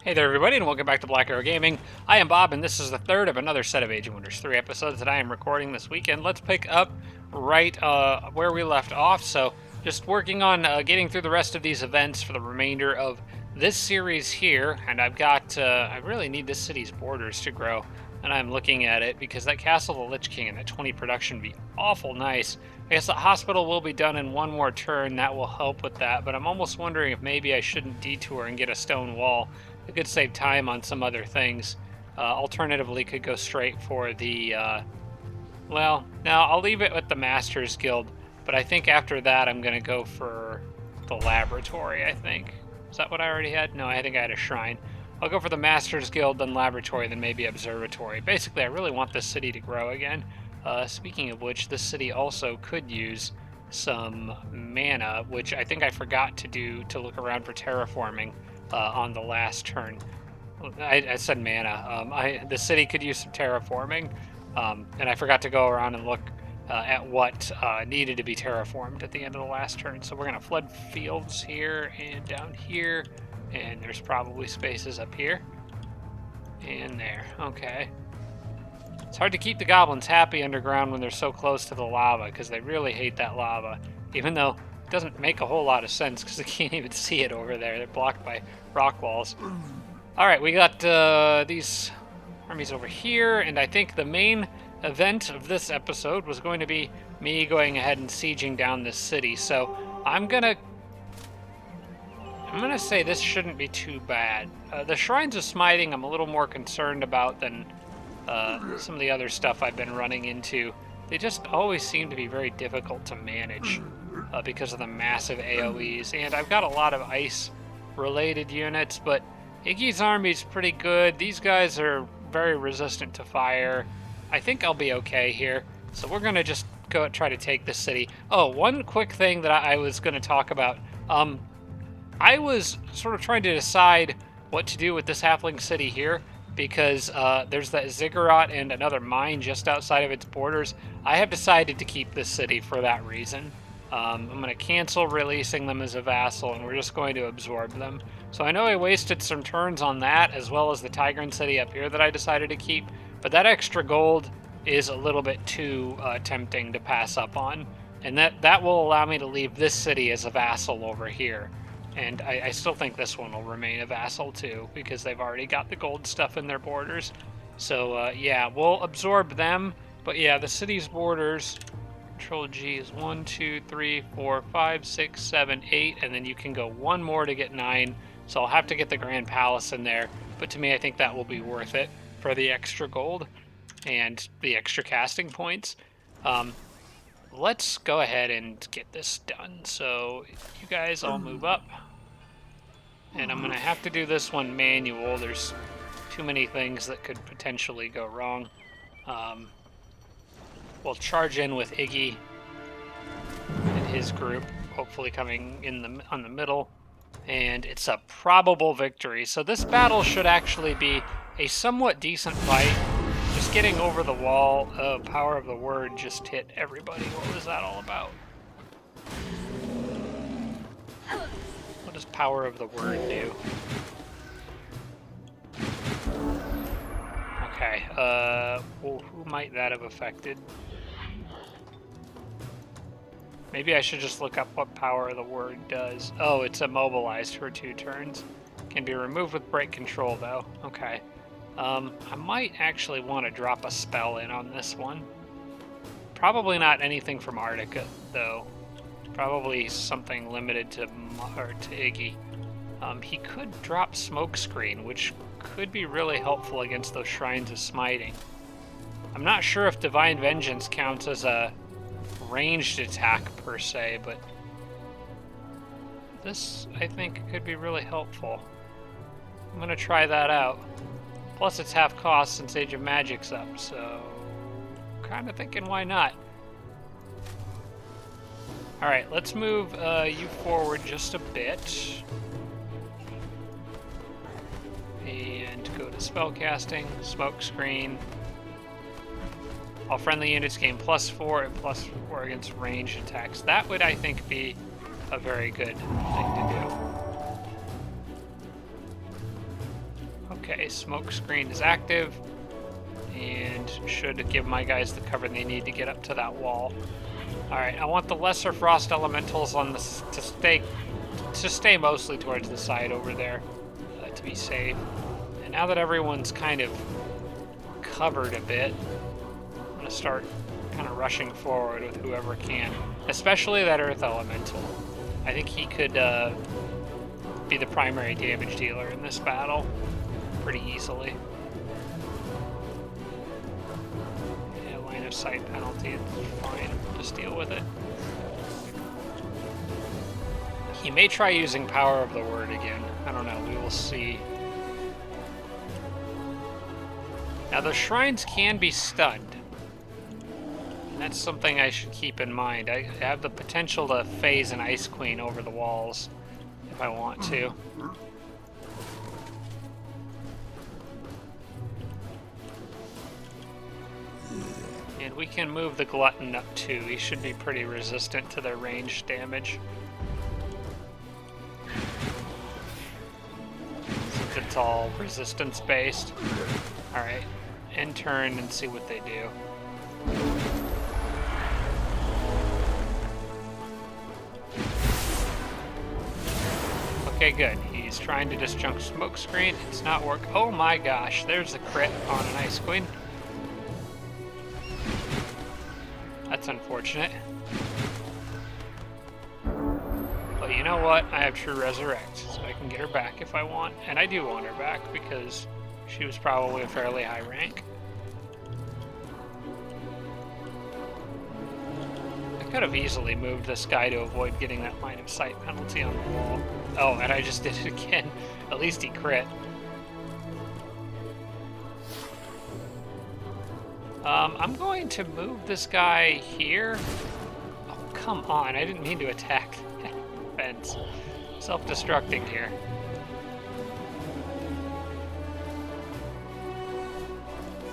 Hey there, everybody, and welcome back to Black Arrow Gaming. I am Bob, and this is the third of another set of Age of Wonders 3 episodes that I am recording this weekend. Let's pick up right where we left off. So, just working on getting through the rest of these events for the remainder of this series here. And I've got, I really need this city's borders to grow. And I'm looking at it because that Castle of the Lich King and that 20 production would be awful nice. I guess the hospital will be done in one more turn. That will help with that. But I'm almost wondering if maybe I shouldn't detour and get a stone wall. It could save time on some other things. Alternatively, could go straight for the, well, now I'll leave it with the Masters Guild, but I think after that I'm going to go for the laboratory, I think. Is that what I already had? No, I think I had a shrine. I'll go for the Masters Guild, then laboratory, then maybe observatory. Basically, I really want this city to grow again. Speaking of which, this city also could use some mana, which I think I forgot to do to look around for terraforming on the last turn. I said mana. The city could use some terraforming, and I forgot to go around and look at what needed to be terraformed at the end of the last turn. So we're going to flood fields here and down here, and there's probably spaces up here and there. Okay. It's hard to keep the goblins happy underground when they're so close to the lava, because they really hate that lava, even though it doesn't make a whole lot of sense because they can't even see it over there. They're blocked by rock walls. Alright, we got these armies over here, and I think the main event of this episode was going to be me going ahead and sieging down this city. So I'm gonna say this shouldn't be too bad. The Shrines of Smiting I'm a little more concerned about than some of the other stuff I've been running into. They just always seem to be very difficult to manage because of the massive AoEs, and I've got a lot of ice-related units, but Iggy's army's pretty good. These guys are very resistant to fire. I think I'll be okay here, so we're going to just go try to take this city. Oh, one quick thing that I was going to talk about. I was sort of trying to decide what to do with this halfling city here, because there's that ziggurat and another mine just outside of its borders. I have decided to keep this city for that reason. I'm going to cancel releasing them as a vassal, and we're just going to absorb them. So I know I wasted some turns on that, as well as the Tigran city up here that I decided to keep, but that extra gold is a little bit too tempting to pass up on, and that will allow me to leave this city as a vassal over here. And I still think this one will remain a vassal too, because they've already got the gold stuff in their borders. So yeah, we'll absorb them. But yeah, the city's borders, Control G is 1, 2, 3, 4, 5, 6, 7, 8, and then you can go one more to get 9. So I'll have to get the Grand Palace in there. But to me, I think that will be worth it for the extra gold and the extra casting points. Let's go ahead and get this done. So you guys all move up. And I'm going to have to do this one manual. There's too many things that could potentially go wrong. We'll charge in with Iggy and his group, hopefully coming in on the middle. And it's a probable victory. So this battle should actually be a somewhat decent fight. Just getting over the wall. Power of the Word just hit everybody. What was that all about? What does Power of the Word do? Okay, well, who might that have affected? Maybe I should just look up what Power of the Word does. Oh, it's immobilized for 2 turns. Can be removed with break control, though. Okay. I might actually want to drop a spell in on this one. Probably not anything from Arctica, though. Probably something limited to Iggy. He could drop Smokescreen, which could be really helpful against those Shrines of Smiting. I'm not sure if Divine Vengeance counts as a ranged attack per se, but this, I think, could be really helpful. I'm going to try that out. Plus, it's half cost since Age of Magic's up, so kind of thinking why not. Alright, let's move you forward just a bit. And go to spellcasting, Smokescreen. All friendly units gain +4 and +4 against ranged attacks. That would, I think, be a very good thing to do. Okay, smoke screen is active and should give my guys the cover they need to get up to that wall. Alright, I want the lesser frost elementals on this to stay mostly towards the side over there to be safe. And now that everyone's kind of covered a bit, I'm going to start kind of rushing forward with whoever can, especially that earth elemental. I think he could be the primary damage dealer in this battle pretty easily. Yeah, line of sight penalty, it's fine, just deal with it. He may try using Power of the Word again. I don't know, we will see. Now the shrines can be stunned. And that's something I should keep in mind. I have the potential to phase an Ice Queen over the walls if I want to. And we can move the Glutton up too. He should be pretty resistant to their ranged damage. Since it's all resistance based. Alright, end turn and see what they do. Okay, good. He's trying to disjunct Smokescreen. It's not work. Oh my gosh, there's the crit on an Ice Queen. That's unfortunate. But you know what? I have True Resurrect, so I can get her back if I want. And I do want her back because she was probably a fairly high rank. I could have easily moved this guy to avoid getting that line of sight penalty on the wall. Oh, and I just did it again. At least he crit. I'm going to move this guy here. Oh, come on. I didn't mean to attack that fence. Self-destructing here.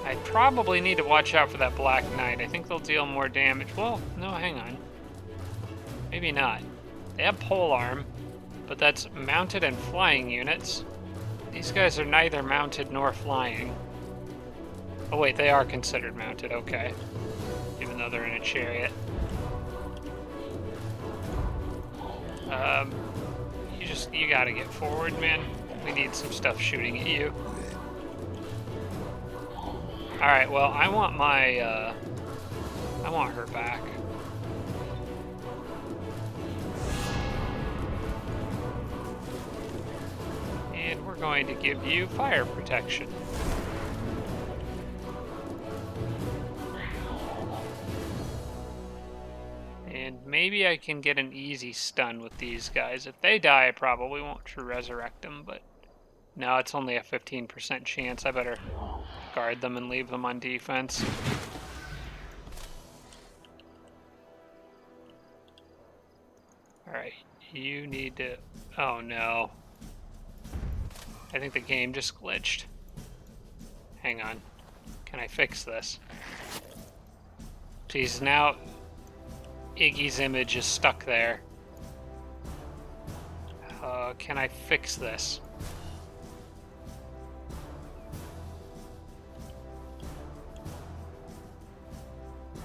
I probably need to watch out for that Black Knight. I think they'll deal more damage. Well, no, hang on. Maybe not. They have Polearm, but that's mounted and flying units. These guys are neither mounted nor flying. Oh wait, they are considered mounted, okay. Even though they're in a chariot. You gotta get forward, man. We need some stuff shooting at you. Alright, well, I want her back. And we're going to give you fire protection. And maybe I can get an easy stun with these guys. If they die, I probably won't True Resurrect them, but no, it's only a 15% chance. I better guard them and leave them on defense. Alright, you need to... Oh no. I think the game just glitched. Hang on. Can I fix this? Jeez, now Iggy's image is stuck there. Can I fix this?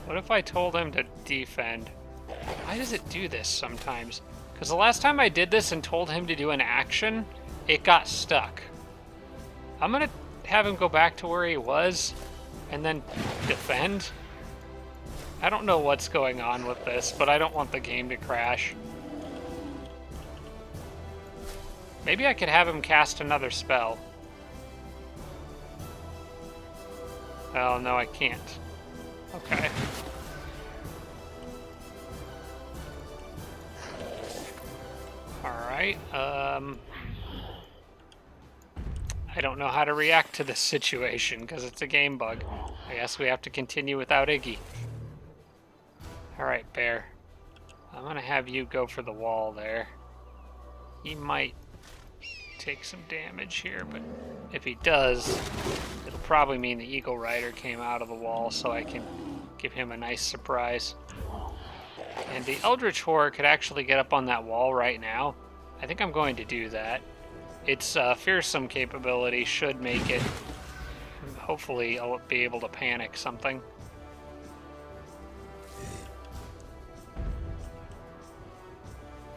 What if I told him to defend? Why does it do this sometimes? Because the last time I did this and told him to do an action, it got stuck. I'm gonna have him go back to where he was and then defend. I don't know what's going on with this, but I don't want the game to crash. Maybe I could have him cast another spell. Oh, no, I can't. Okay. Alright, I don't know how to react to this situation, because it's a game bug. I guess we have to continue without Iggy. Alright, Bear. I'm gonna have you go for the wall there. He might take some damage here, but if he does, it'll probably mean the Eagle Rider came out of the wall, so I can give him a nice surprise. And the Eldritch Horror could actually get up on that wall right now. I think I'm going to do that. its fearsome capability should make it. Hopefully, I'll be able to panic something.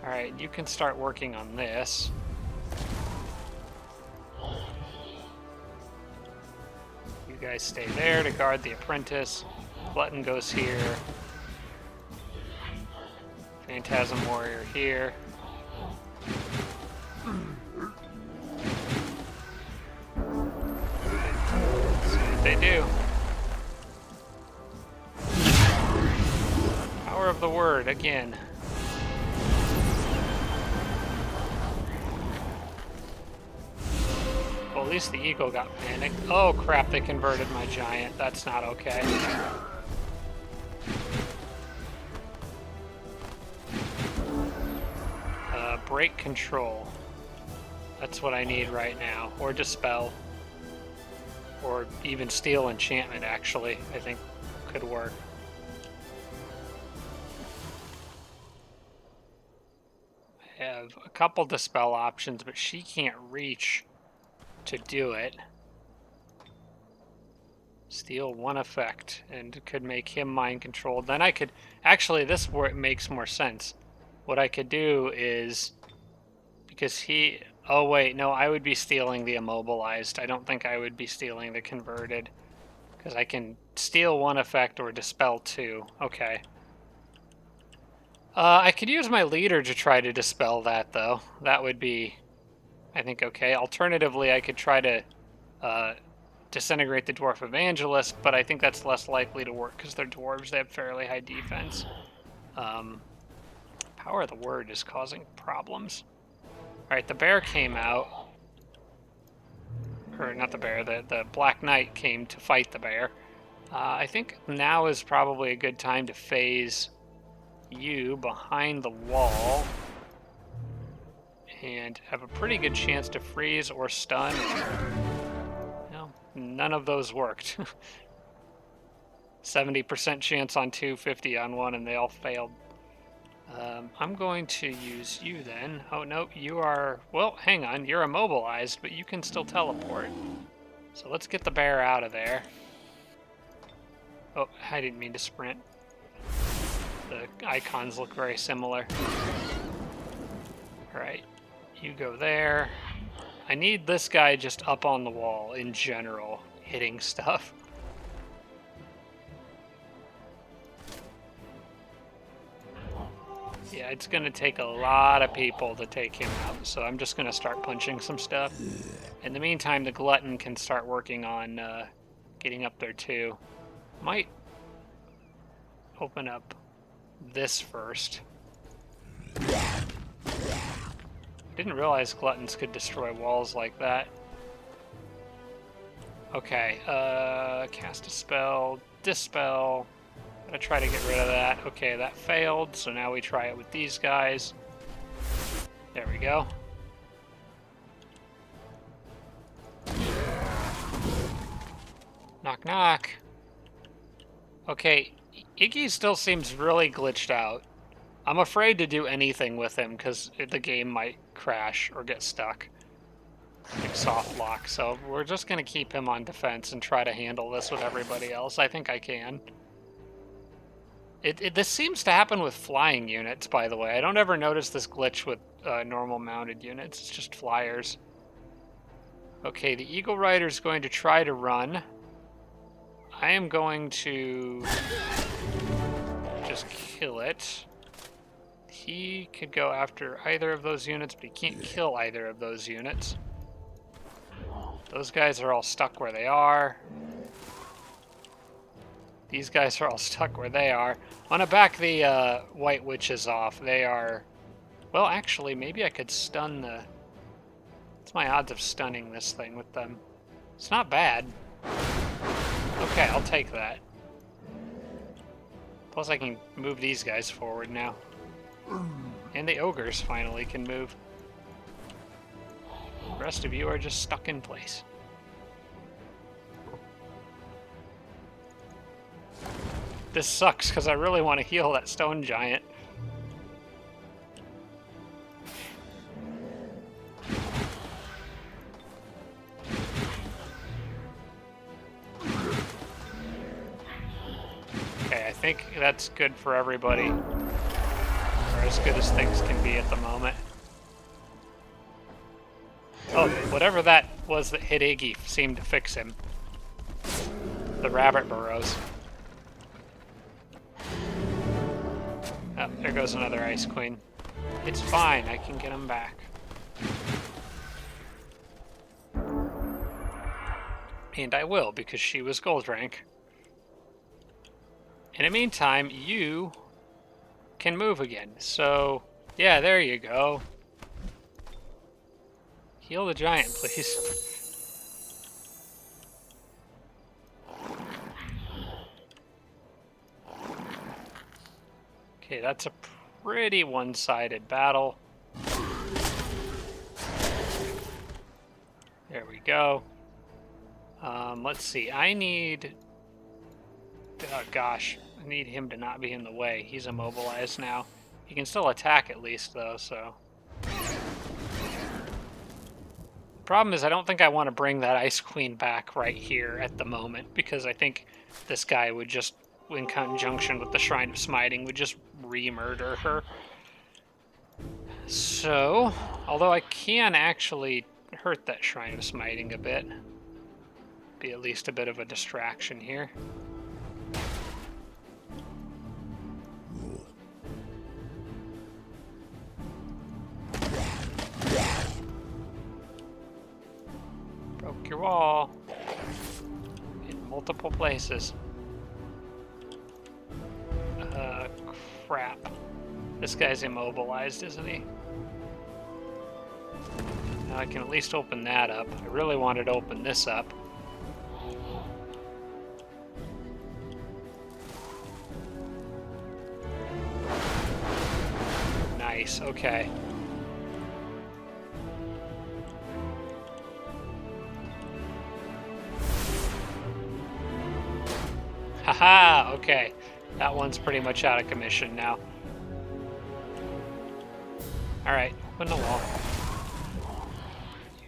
All right, you can start working on this. You guys stay there to guard the apprentice. Glutton goes here. Phantasm Warrior here. See what they do. Power of the word again. Well, at least the eagle got panicked. Oh crap, they converted my giant. That's not okay. Break control. That's what I need right now. Or dispel. Or even steal enchantment, actually, I think could work. I have a couple dispel options, but she can't reach to do it. Steal one effect and could make him mind controlled. Then I could actually, this makes more sense. What I could do is, because he, oh wait, no, I would be stealing the immobilized. I don't think I would be stealing the converted, because I can steal one effect or dispel two. Okay. I could use my leader to try to dispel that, though. That would be, I think, okay. Alternatively, I could try to disintegrate the Dwarf Evangelist, but I think that's less likely to work because they're dwarves. They have fairly high defense. Power of the word is causing problems. Alright, the bear came out. Or not the bear, the Black Knight came to fight the bear. I think now is probably a good time to phase you behind the wall and have a pretty good chance to freeze or stun. No, none of those worked. 70% chance on two, 50 on one, and they all failed. I'm going to use you then. Oh, no, you are... Well, hang on. You're immobilized, but you can still teleport. So let's get the bear out of there. Oh, I didn't mean to sprint. The icons look very similar. Alright, you go there. I need this guy just up on the wall in general, hitting stuff. Yeah, it's going to take a lot of people to take him out, so I'm just going to start punching some stuff. In the meantime, the Glutton can start working on getting up there too. Might open up this first. Didn't realize Gluttons could destroy walls like that. Okay, cast a spell, dispel. Gotta try to get rid of that. Okay, that failed, so now we try it with these guys. There we go. Knock, knock. Okay, Iggy still seems really glitched out. I'm afraid to do anything with him because the game might crash or get stuck. Like soft lock, so we're just going to keep him on defense and try to handle this with everybody else. I think I can. This seems to happen with flying units, by the way. I don't ever notice this glitch with normal mounted units. It's just flyers. Okay, the Eagle Rider's going to try to run. I am going to just kill it. He could go after either of those units, but he can't kill either of those units. Those guys are all stuck where they are. These guys are all stuck where they are. I want to back the White Witches off. They are... Well, actually, maybe I could stun the... What's my odds of stunning this thing with them? It's not bad. Okay, I'll take that. Plus I can move these guys forward now. And the ogres finally can move. The rest of you are just stuck in place. This sucks because I really want to heal that stone giant. think that's good for everybody. Or as good as things can be at the moment. Oh, whatever that was that hit Iggy seemed to fix him. The rabbit burrows. Oh, there goes another Ice Queen. It's fine, I can get him back. And I will, because she was gold rank. In the meantime, you can move again. So, yeah, there you go. Heal the giant, please. Okay, that's a pretty one-sided battle. There we go. Let's see. I need... Oh, gosh. I need him to not be in the way. He's immobilized now. He can still attack at least, though, so... Problem is, I don't think I want to bring that Ice Queen back right here at the moment, because I think this guy would just, in conjunction with the Shrine of Smiting, would just re-murder her. So, although I can actually hurt that Shrine of Smiting a bit, be at least a bit of a distraction here. Broke your wall in multiple places. Crap. This guy's immobilized, isn't he? Now I can at least open that up. I really wanted to open this up. Nice, okay. Haha, okay. That one's pretty much out of commission now. Alright, open the wall.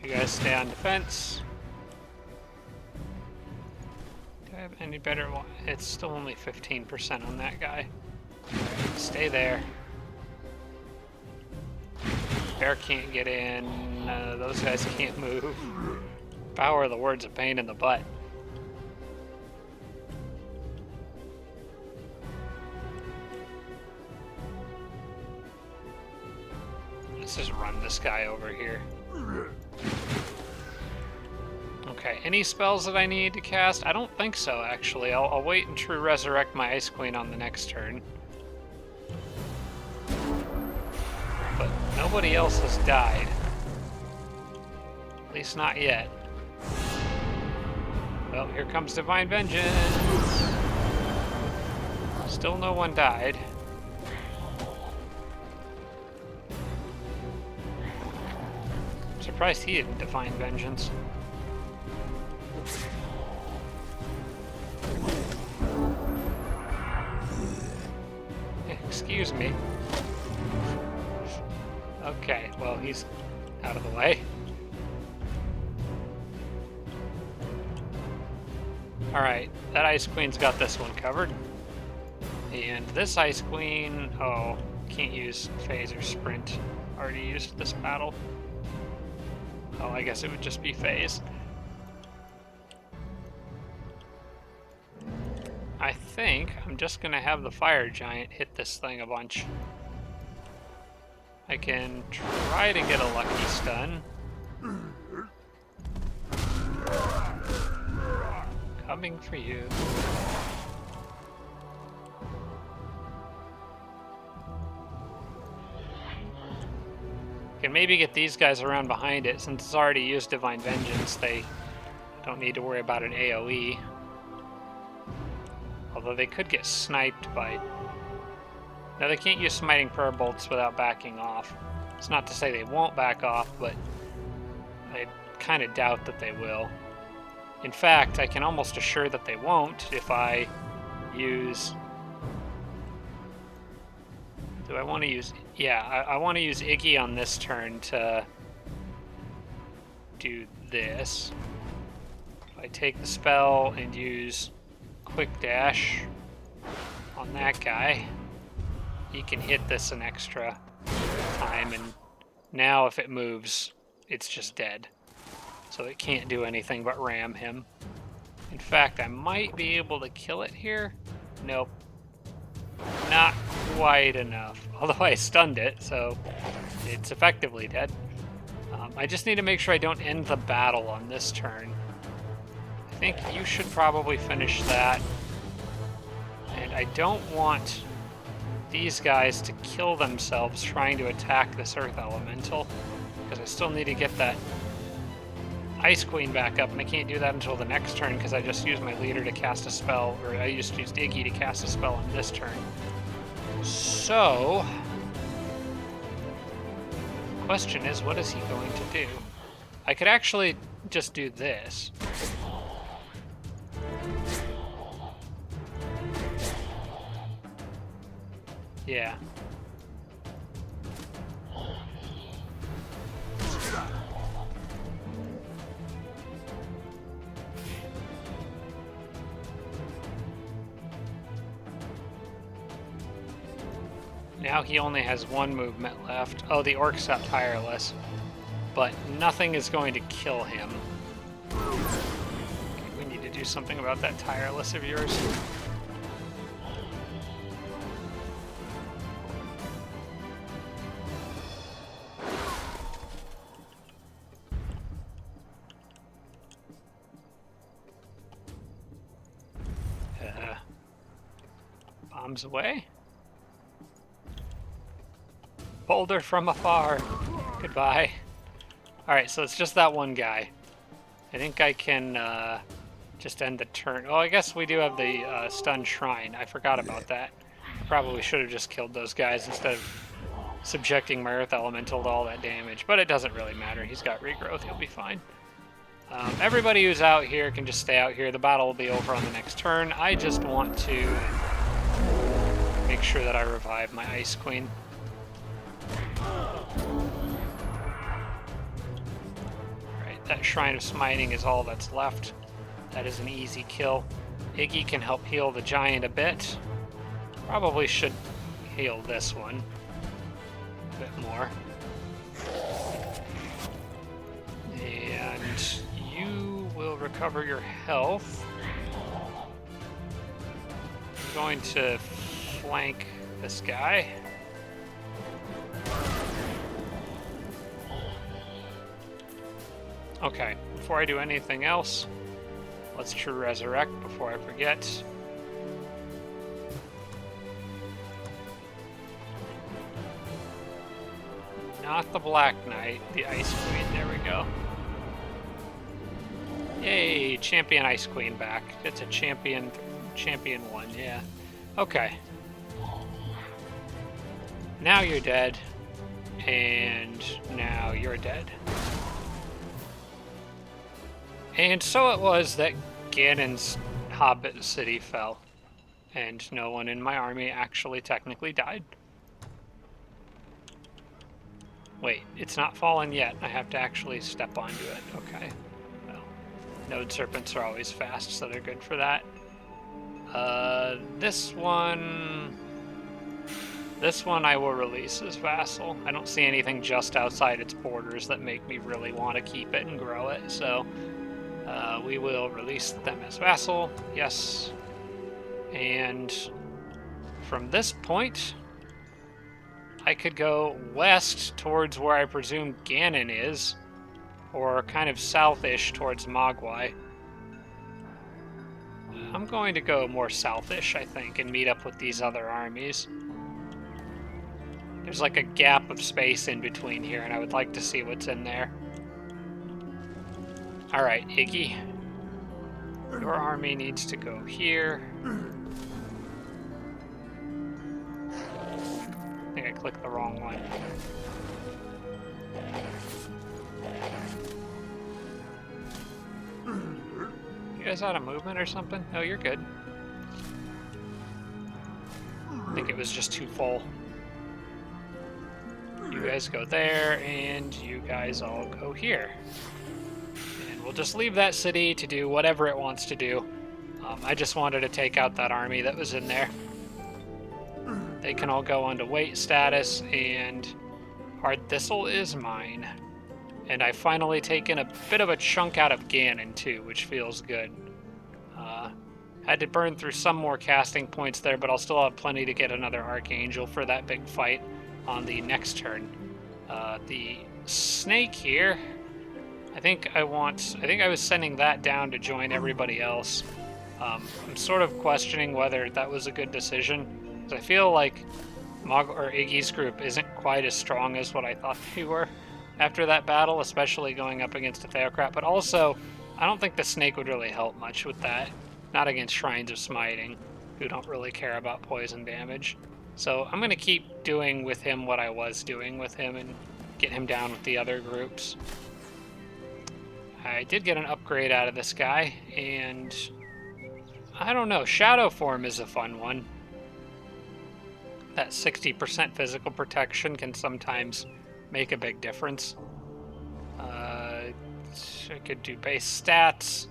You guys stay on defense. Do I have any better one? It's still only 15% on that guy. Right, stay there. Bear can't get in. Those guys can't move. Power of the word's a pain in the butt. Let's just run this guy over here. Okay, any spells that I need to cast? I don't think so, actually. I'll wait and true resurrect my Ice Queen on the next turn. But nobody else has died. At least not yet. Well, here comes Divine Vengeance. Still no one died. Surprised he didn't Divine Vengeance. Excuse me. Okay, well, he's out of the way. Alright, that Ice Queen's got this one covered. And this Ice Queen... Oh, can't use Phase or Sprint. Already used this battle. Oh, I guess it would just be Phase. I think I'm just gonna have the Fire Giant hit this thing a bunch. I can try to get a lucky stun. Coming for you. Can maybe get these guys around behind it. Since it's already used Divine Vengeance, they don't need to worry about an AoE. Although they could get sniped by... No, they can't use Smiting Prayer Bolts without backing off. It's not to say they won't back off, but I kind of doubt that they will. In fact, I can almost assure that they won't if I use... Do I want to use... Yeah, I want to use Iggy on this turn to do this. If I take the spell and use Quick Dash, on that guy. He can hit this an extra time, and now if it moves, it's just dead. So it can't do anything but ram him. In fact, I might be able to kill it here. Nope. Not quite enough. Although I stunned it, so it's effectively dead. I just need to make sure I don't end the battle on this turn. I think you should probably finish that. And I don't want these guys to kill themselves trying to attack this Earth Elemental, because I still need to get that Ice Queen back up, and I can't do that until the next turn because I just used my leader to cast a spell, or I just used Iggy to cast a spell on this turn. So, question is, what is he going to do? I could actually just do this. Yeah. Now he only has one movement left. Oh, the orc's up tireless. But nothing is going to kill him. Okay, we need to do something about that tireless of yours. Bombs away. Boulder from afar. Goodbye. Alright, so it's just that one guy. I think I can just end the turn. Oh, I guess we do have the stunned shrine. I forgot about that. Probably should have just killed those guys instead of subjecting my Earth Elemental to all that damage. But it doesn't really matter. He's got regrowth. He'll be fine. Everybody who's out here can just stay out here. The battle will be over on the next turn. I just want to make sure that I revive my Ice Queen. Right, that Shrine of Smiting is all that's left. That is an easy kill. Iggy can help heal the giant a bit. Probably should heal this one a bit more. And you will recover your health. I'm going to flank this guy. Okay, before I do anything else, let's True Resurrect before I forget. Not the Black Knight, the Ice Queen, there we go. Yay, Champion Ice Queen back. It's a champion one, yeah. Okay. Now you're dead, and now you're dead. And so it was that Ganon's Hobbit city fell, and no one in my army actually technically died. Wait, it's not fallen yet. I have to actually step onto it. Okay. Well, node serpents are always fast, so they're good for that. This one I will release as vassal. I don't see anything just outside its borders that make me really want to keep it and grow it, so we will release them as vassal. Yes. And from this point, I could go west towards where I presume Ganon is, or kind of southish towards Mogwai. I'm going to go more southish, I think, and meet up with these other armies. There's like a gap of space in between here, and I would like to see what's in there. Alright, Iggy. Your army needs to go here. I think I clicked the wrong one. You guys out of movement or something? No, you're good. I think it was just too full. You guys go there, and you guys all go here. And we'll just leave that city to do whatever it wants to do. I just wanted to take out that army that was in there. They can all go onto wait status, and Hard Thistle is mine. And I've finally taken a bit of a chunk out of Ganon, too, which feels good. Had to burn through some more casting points there, but I'll still have plenty to get another Archangel for that big fight on the next turn. The snake here, I think I was sending that down to join everybody else. I'm sort of questioning whether that was a good decision, because I feel like Iggy's group isn't quite as strong as what I thought they were after that battle, especially going up against a Theocrat, but also I don't think the snake would really help much with that. Not against Shrines of Smiting, who don't really care about poison damage. So I'm going to keep doing with him what I was doing with him and get him down with the other groups. I did get an upgrade out of this guy, and I don't know, Shadow Form is a fun one. That 60% physical protection can sometimes make a big difference. I could do base stats.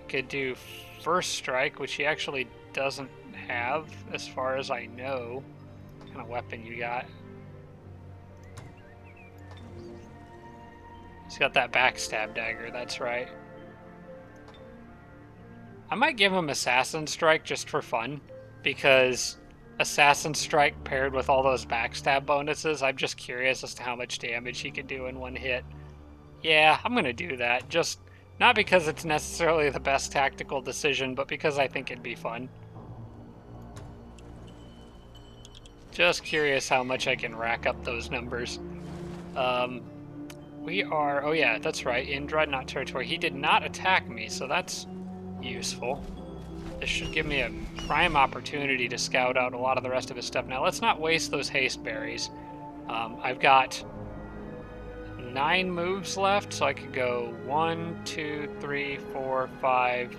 I could do First Strike, which he actually doesn't have, as far as I know. What kind of weapon you got? He's got that backstab dagger, that's right. I might give him Assassin Strike just for fun, because Assassin Strike paired with all those backstab bonuses, I'm just curious as to how much damage he can do in one hit. Yeah, I'm gonna do that, just not because it's necessarily the best tactical decision, but because I think it'd be fun. Just curious how much I can rack up those numbers. We are, oh yeah, that's right, in Dreadnought territory. He did not attack me, so that's useful. This should give me a prime opportunity to scout out a lot of the rest of his stuff. Now, let's not waste those haste berries. I've got 9 moves left, so I could go 1, 2, 3, 4, 5,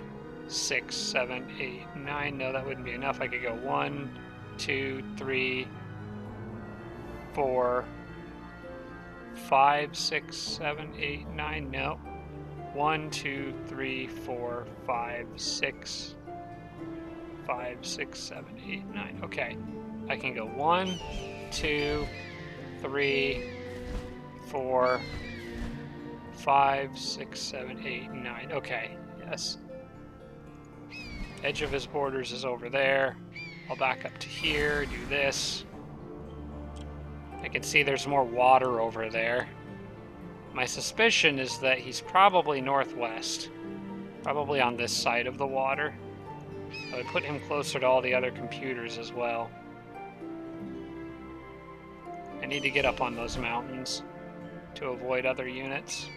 6, 7, 8, 9. No, that wouldn't be enough. I could go 1, 2, 3, 4, 5, 6, 7, 8, 9. No. 1, 2, 3, 4, 5, 6, 5, 6, 7, 8, 9. Okay. I can go 1, 2, 3, 4, 5, 6, 7, 8, 9. Okay, yes. Edge of his borders is over there. I'll back up to here, do this. I can see there's more water over there. My suspicion is that he's probably northwest. Probably on this side of the water. I would put him closer to all the other computers as well. I need to get up on those mountains to avoid other units.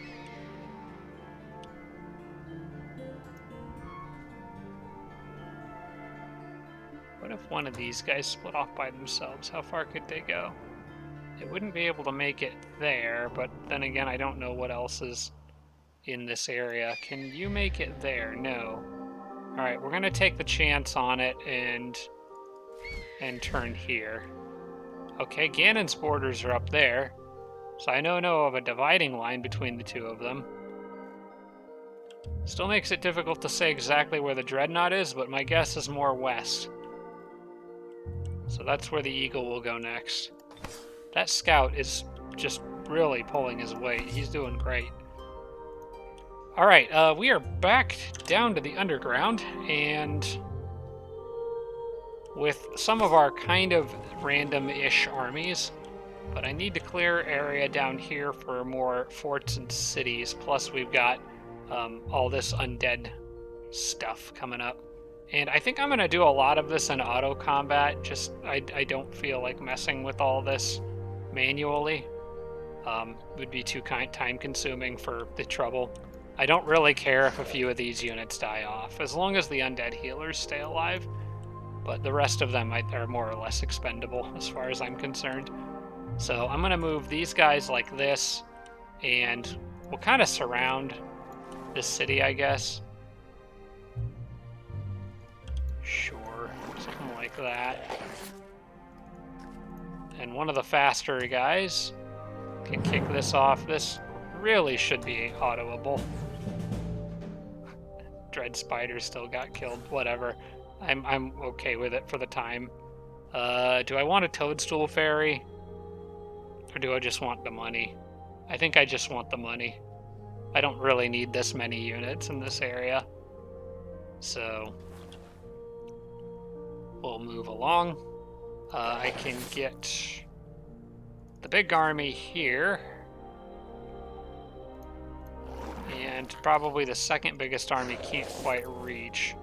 What if one of these guys split off by themselves? How far could they go? They wouldn't be able to make it there, but then again, I don't know what else is in this area. Can you make it there? No. Alright, we're going to take the chance on it and turn here. Okay, Ganon's borders are up there. So I know of a dividing line between the two of them. Still makes it difficult to say exactly where the Dreadnought is, but my guess is more west. So that's where the Eagle will go next. That scout is just really pulling his weight. He's doing great. Alright, we are back down to the underground, and with some of our kind of random-ish armies, but I need to clear area down here for more forts and cities, plus we've got all this undead stuff coming up. And I think I'm going to do a lot of this in auto combat, just I don't feel like messing with all this manually. Would be too time consuming for the trouble. I don't really care if a few of these units die off, as long as the undead healers stay alive, but the rest of them are more or less expendable as far as I'm concerned. So I'm going to move these guys like this, and we'll kind of surround this city, I guess. Sure, something like that. And one of the faster guys can kick this off. This really should be autoable. Dread Spider still got killed. Whatever. I'm okay with it for the time. Do I want a toadstool fairy? Or do I just want the money? I think I just want the money. I don't really need this many units in this area. So we'll move along. I can get the big army here. And probably the second biggest army can't quite reach.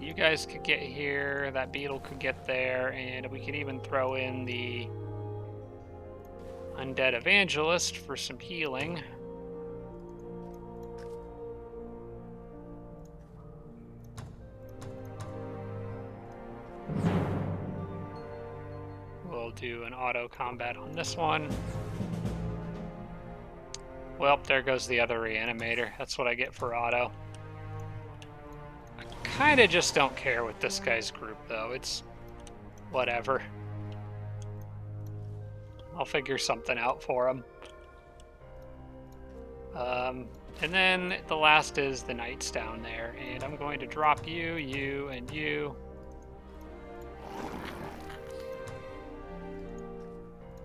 You guys could get here, that beetle could get there, and we could even throw in the undead evangelist for some healing. We'll do an auto combat on this one. Well, there goes the other reanimator. That's what I get for auto. I kind of just don't care with this guy's group, though. It's whatever. I'll figure something out for him. And then the last is the knights down there. And I'm going to drop you, you, and you.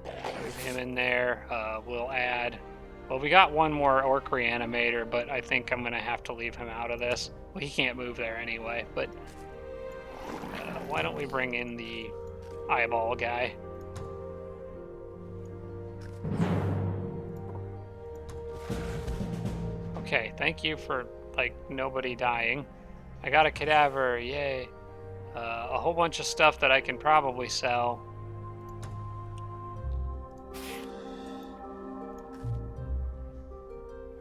Move him in there. We'll add... Well, we got one more orc reanimator, but I think I'm going to have to leave him out of this. Well, he can't move there anyway, but why don't we bring in the eyeball guy? Okay, thank you for, like, nobody dying. I got a cadaver, yay. A whole bunch of stuff that I can probably sell.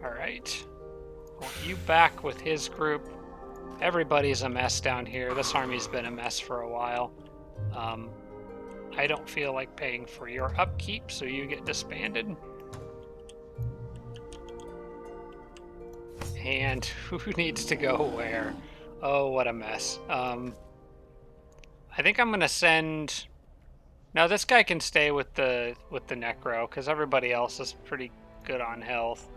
Alright. Well, you back with his group. Everybody's a mess down here. This army's been a mess for a while. I don't feel like paying for your upkeep, so you get disbanded. And who needs to go where? Oh, what a mess. I think I'm gonna send... No, this guy can stay with the necro, because everybody else is pretty good on health.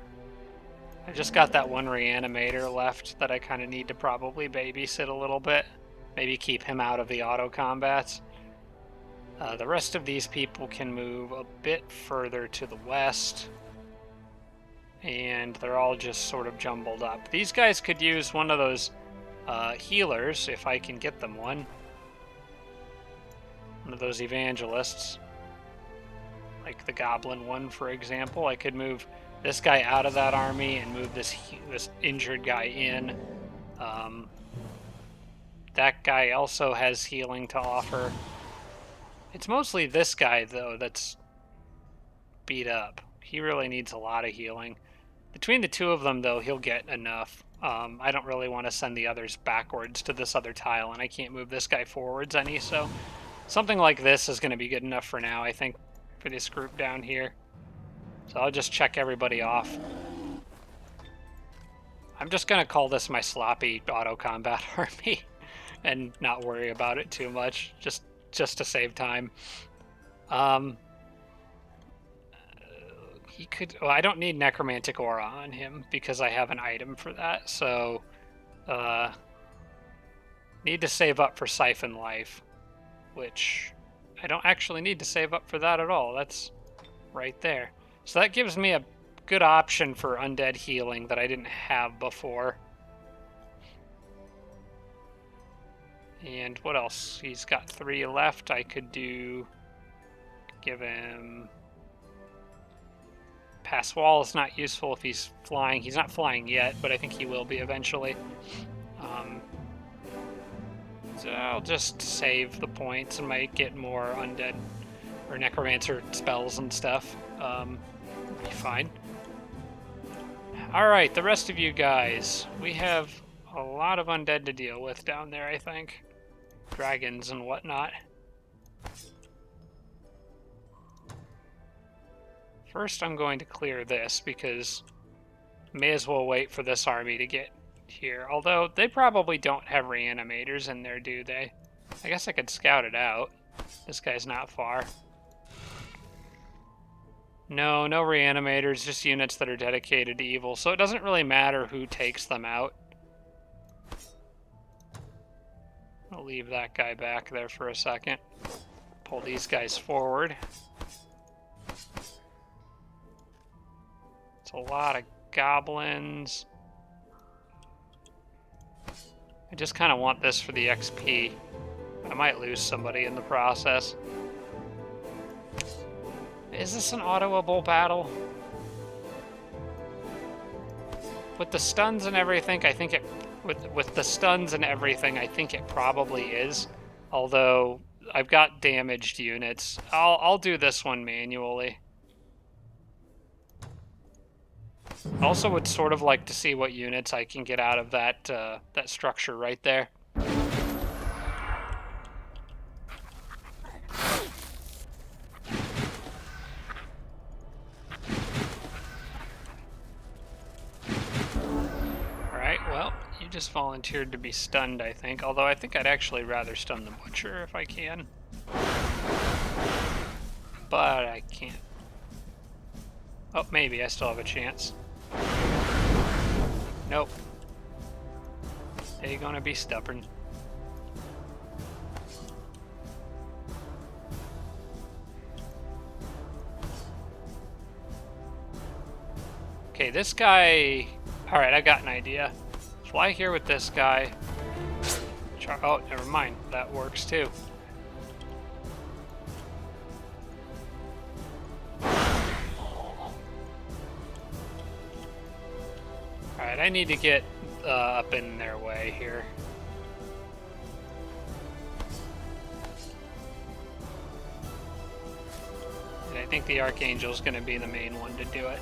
I just got that one reanimator left that I kind of need to probably babysit a little bit. Maybe keep him out of the auto combats. The rest of these people can move a bit further to the west. And they're all just sort of jumbled up. These guys could use one of those healers, if I can get them one. One of those evangelists. Like the goblin one, for example. I could move this guy out of that army and move this injured guy in. That guy also has healing to offer. It's mostly this guy, though, that's beat up. He really needs a lot of healing. Between the two of them, though, he'll get enough. I don't really want to send the others backwards to this other tile, and I can't move this guy forwards any, so something like this is going to be good enough for now, I think, for this group down here. So I'll just check everybody off. I'm just going to call this my sloppy auto combat army and not worry about it too much, just to save time. He could... Well, I don't need necromantic aura on him because I have an item for that, so need to save up for siphon life, which I don't actually need to save up for that at all. That's right there. So that gives me a good option for undead healing that I didn't have before. And what else? He's got 3 left. I could give him... Pass wall is not useful if he's flying. He's not flying yet, but I think he will be eventually. So I'll just save the points and might get more undead or necromancer spells and stuff. Be fine. Alright, the rest of you guys. We have a lot of undead to deal with down there, I think. Dragons and whatnot. First, I'm going to clear this because may as well wait for this army to get here. Although, they probably don't have reanimators in there, do they? I guess I could scout it out. This guy's not far. No reanimators, just units that are dedicated to evil. So it doesn't really matter who takes them out. I'll leave that guy back there for a second. Pull these guys forward. It's a lot of goblins. I just kind of want this for the XP. I might lose somebody in the process. Is this an autoable battle? With the stuns and everything, I think it... With the stuns and everything, I think it probably is. Although, I've got damaged units. I'll do this one manually. I also would sort of like to see what units I can get out of that, that structure right there. Alright, well, you just volunteered to be stunned, I think. Although I think I'd actually rather stun the Butcher if I can. But I can't. Oh, maybe I still have a chance. Nope. They're gonna be stubborn. Okay, this guy... Alright, I got an idea. Fly here with this guy. Oh, never mind. That works too. Alright, I need to get up in their way here. And I think the Archangel's going to be the main one to do it.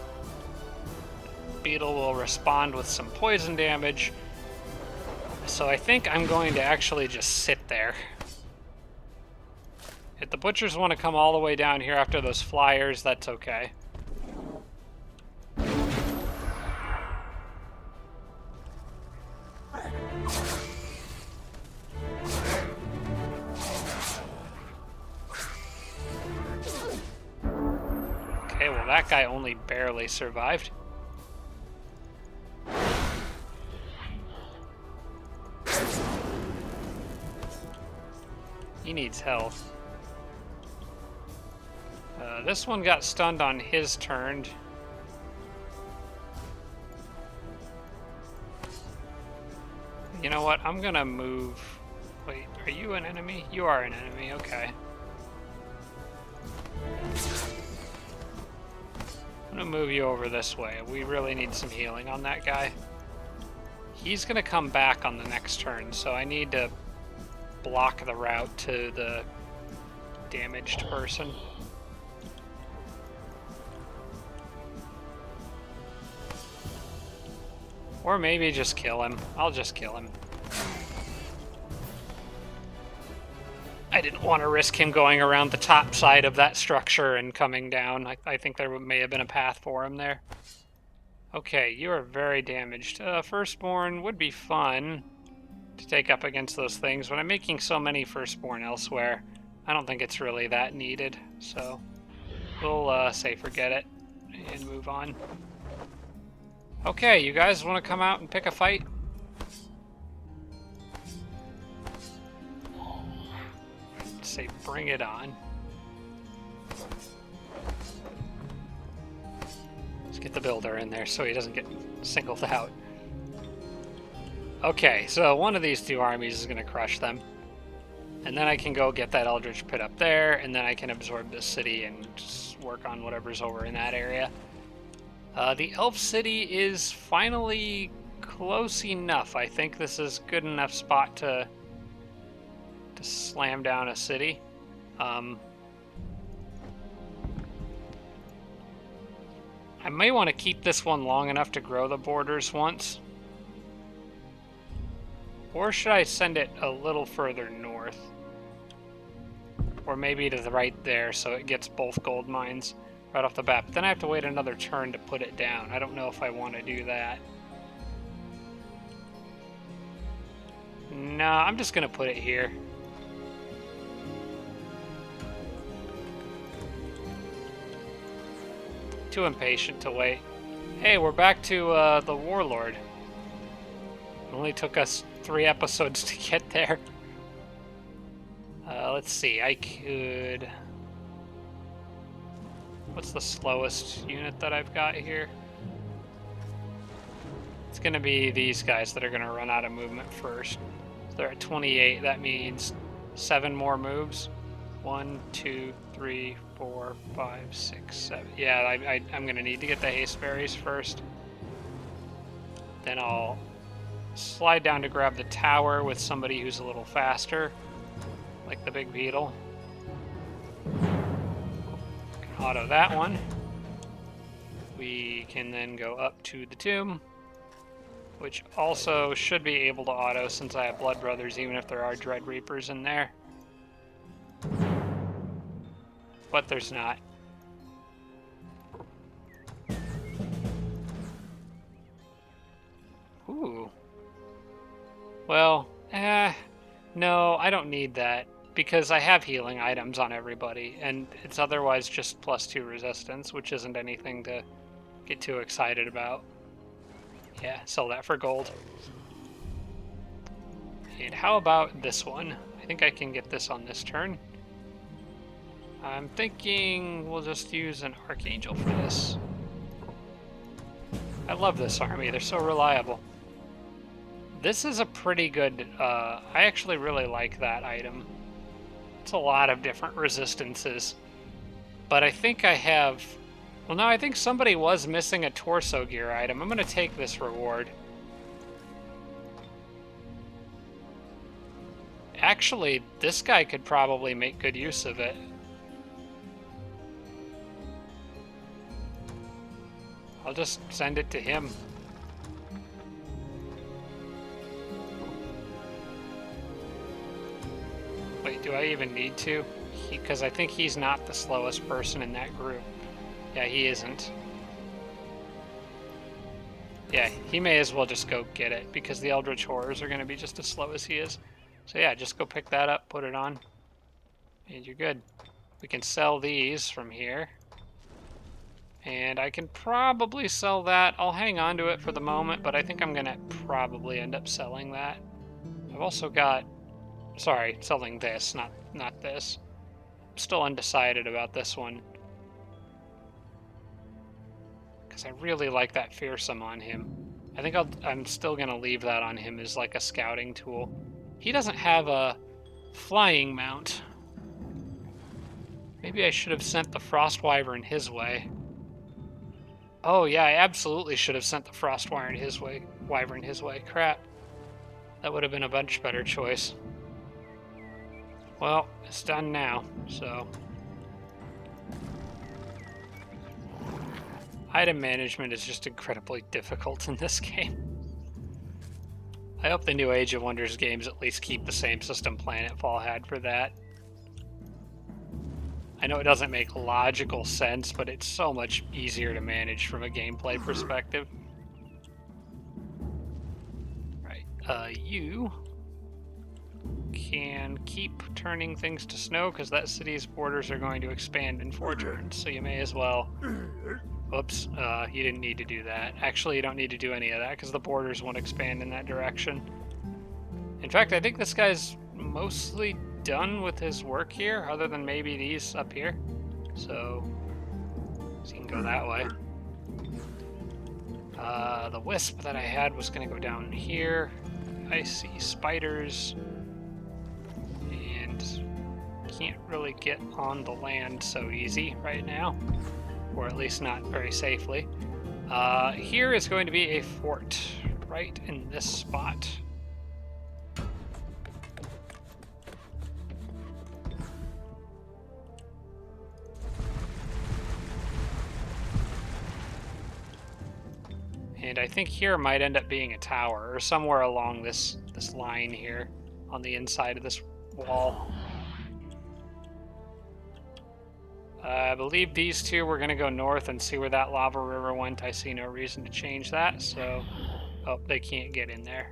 Beetle will respond with some poison damage. So I think I'm going to actually just sit there. If the Butchers want to come all the way down here after those flyers, that's okay. Okay, well that guy only barely survived. He needs health. This one got stunned on his turn. You know what? I'm gonna move... Wait, are you an enemy? You are an enemy, okay. I'm gonna move you over this way. We really need some healing on that guy. He's gonna come back on the next turn, so I need to block the route to the damaged person. Or maybe just kill him. I'll just kill him. I didn't want to risk him going around the top side of that structure and coming down. I think there may have been a path for him there. Okay, you are very damaged. Firstborn would be fun to take up against those things, but I'm making so many Firstborn elsewhere. I don't think it's really that needed, so we'll say forget it and move on. Okay, you guys want to come out and pick a fight? Say bring it on. Let's get the builder in there so he doesn't get singled out. Okay, so one of these two armies is going to crush them. And then I can go get that Eldritch Pit up there, and then I can absorb this city and just work on whatever's over in that area. The Elf City is finally close enough. I think this is a good enough spot to slam down a city. I may want to keep this one long enough to grow the borders once. Or should I send it a little further north? Or maybe to the right there so it gets both gold mines right off the bat. But then I have to wait another turn to put it down. I don't know if I want to do that. No, I'm just going to put it here. Too impatient to wait. Hey, we're back to the Warlord. It only took us 3 episodes to get there. Let's see, I could... What's the slowest unit that I've got here? It's going to be these guys that are going to run out of movement first. So they're at 28. That means 7 more moves. 1, 2, 3, 4, 5, 6, 7. Yeah, I'm going to need to get the haste berries first. Then I'll slide down to grab the tower with somebody who's a little faster, like the big beetle. Auto that one. We can then go up to the tomb, which also should be able to auto since I have Blood Brothers, even if there are Dread Reapers in there. But there's not. Ooh. Well, no, I don't need that, because I have healing items on everybody, and it's otherwise just +2 resistance, which isn't anything to get too excited about. Yeah, sell that for gold. And how about this one? I think I can get this on this turn. I'm thinking we'll just use an Archangel for this. I love this army, they're so reliable. This is a pretty good, I actually really like that item. It's a lot of different resistances. But I think I have... Well, no, I think somebody was missing a torso gear item. I'm going to take this reward. Actually, this guy could probably make good use of it. I'll just send it to him. Wait, do I even need to? Because I think he's not the slowest person in that group. Yeah, he isn't. Yeah, he may as well just go get it, because the Eldritch Horrors are going to be just as slow as he is. So yeah, just go pick that up, put it on, and you're good. We can sell these from here. And I can probably sell that. I'll hang on to it for the moment, but I think I'm going to probably end up selling that. I've also got... Sorry, selling this, not this. I'm still undecided about this one. Because I really like that Fearsome on him. I think I'm still going to leave that on him as like a scouting tool. He doesn't have a flying mount. Maybe I should have sent the Frost Wyvern his way. Oh yeah, I absolutely should have sent the Frost Wyvern his way. Crap. That would have been a much better choice. Well, it's done now, so... Item management is just incredibly difficult in this game. I hope the new Age of Wonders games at least keep the same system Planetfall had for that. I know it doesn't make logical sense, but it's so much easier to manage from a gameplay perspective. Right, you can keep turning things to snow because that city's borders are going to expand in 4 turns, so you may as well... Oops, you didn't need to do that. Actually, you don't need to do any of that because the borders won't expand in that direction. In fact, I think this guy's mostly done with his work here, other than maybe these up here. So you can go that way. The wisp that I had was going to go down here. I see spiders. And can't really get on the land so easy right now. Or at least not very safely. Here is going to be a fort, right in this spot. And I think here might end up being a tower, or somewhere along this line here, on the inside of this wall. I believe these two were going to go north and see where that lava river went. I see no reason to change that, so... Oh, they can't get in there.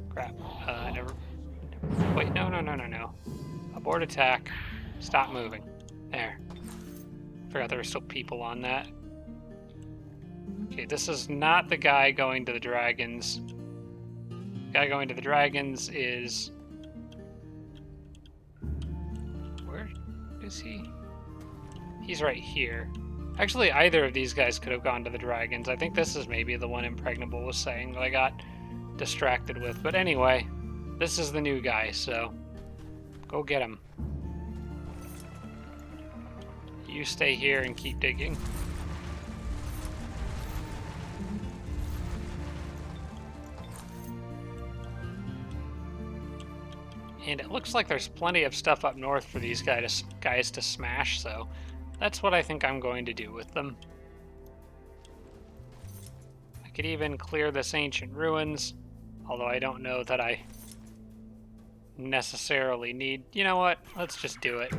Crap. Never... Wait, no. Abort attack. Stop moving. There. Forgot there were still people on that. Okay, this is not the guy going to the dragons. The guy going to the dragons is... is he? He's right here. Actually, either of these guys could have gone to the dragons. I think this is maybe the one Impregnable was saying that I got distracted with. But anyway, this is the new guy, so go get him. You stay here and keep digging. And it looks like there's plenty of stuff up north for these guys to smash, so that's what I think I'm going to do with them. I could even clear this ancient ruins, although I don't know that I necessarily need... You know what? Let's just do it.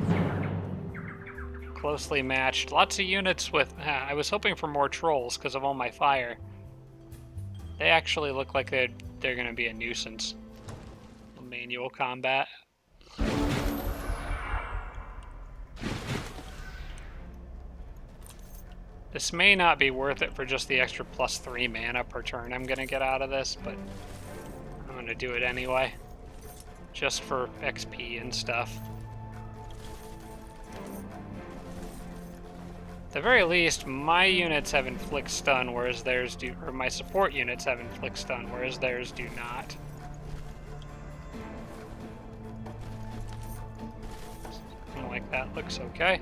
Closely matched. Lots of units with... I was hoping for more trolls because of all my fire. They actually look like they're going to be a nuisance. Manual combat. This may not be worth it for just the extra +3 mana per turn I'm gonna get out of this, but I'm gonna do it anyway. Just for XP and stuff. At the very least, my units have inflict stun, whereas theirs do, or my support units have inflict stun, whereas theirs do not. Something like that looks okay.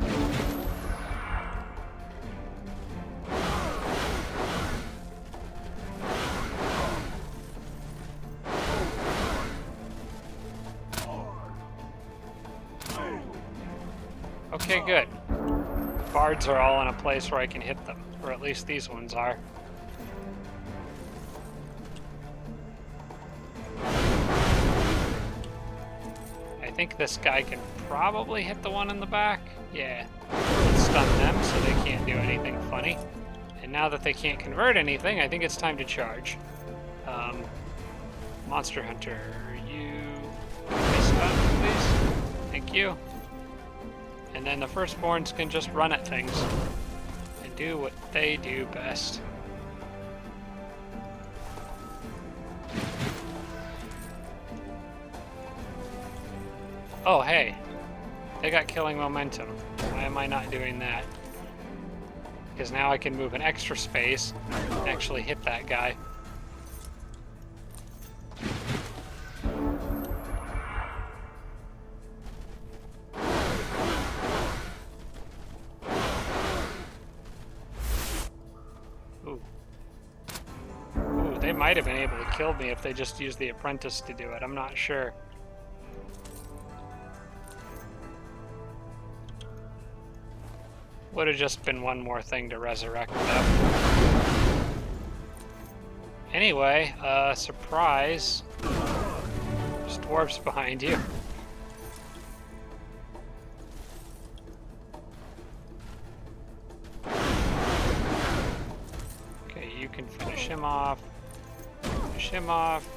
Okay, good. Bards are all in a place where I can hit them, or at least these ones are. I think this guy can probably hit the one in the back. Yeah. Stun them so they can't do anything funny. And now that they can't convert anything, I think it's time to charge. Monster Hunter, you... Can we stun, please? Thank you. And then the firstborns can just run at things and do what they do best. Oh, hey. They got killing momentum. Why am I not doing that? Because now I can move an extra space and actually hit that guy. They might have been able to kill me if they just used the apprentice to do it. I'm not sure. Would have just been one more thing to resurrect them. Anyway, surprise. There's dwarves behind you. Okay, you can finish him off. Finish him off,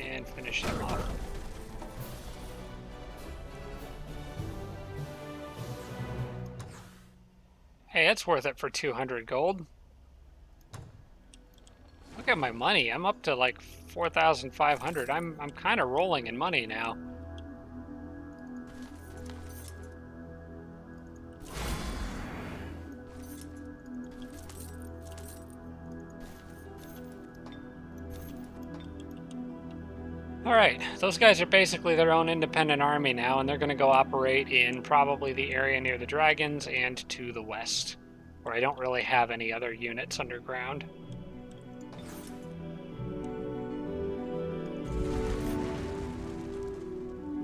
and finish him off. Hey, that's worth it for 200 gold. Look at my money. I'm up to like 4,500. I'm kind of rolling in money now. Alright, those guys are basically their own independent army now, and they're going to go operate in probably the area near the dragons and to the west, where I don't really have any other units underground.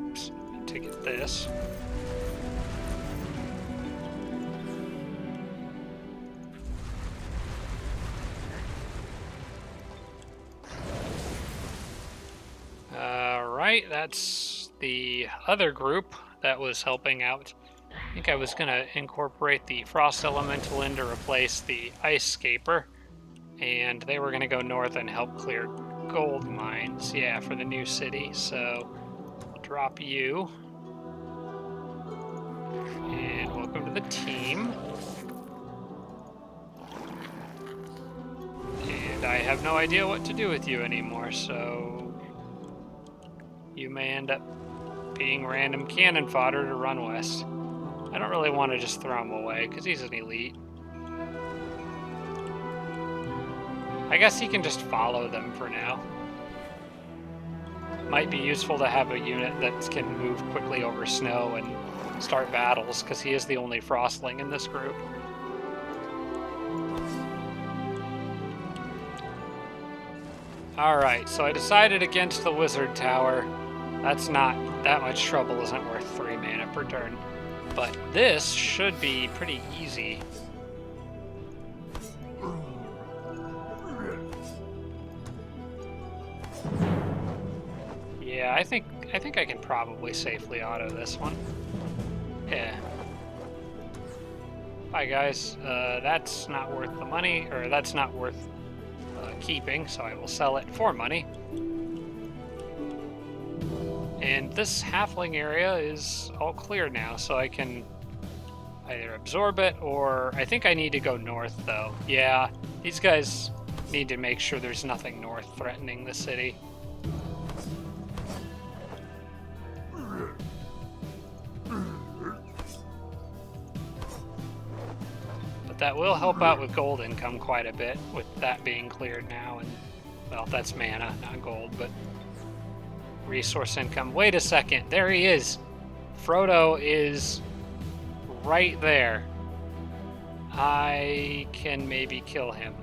Oops, I need to get this. Alright, that's the other group that was helping out. I think I was going to incorporate the Frost Elemental in to replace the Ice Scaper, and they were going to go north and help clear gold mines, yeah, for the new city. So, I'll drop you. And welcome to the team. And I have no idea what to do with you anymore, so... You may end up being random cannon fodder to run west. I don't really want to just throw him away, because he's an elite. I guess he can just follow them for now. Might be useful to have a unit that can move quickly over snow and start battles, because he is the only Frostling in this group. Alright, so I decided against the Wizard Tower. That's not that much trouble, isn't worth 3 mana per turn. But this should be pretty easy. Yeah, I think I can probably safely auto this one. Yeah. Bye, guys. That's not worth the money, or that's not worth keeping, so I will sell it for money. And this halfling area is all clear now, so I can either absorb it, or I think I need to go north, though. Yeah, these guys need to make sure there's nothing north threatening the city. But that will help out with gold income quite a bit, with that being cleared now, and, well, that's mana, not gold, but resource income. Wait a second, there he is! Frodo is right there. I can maybe kill him.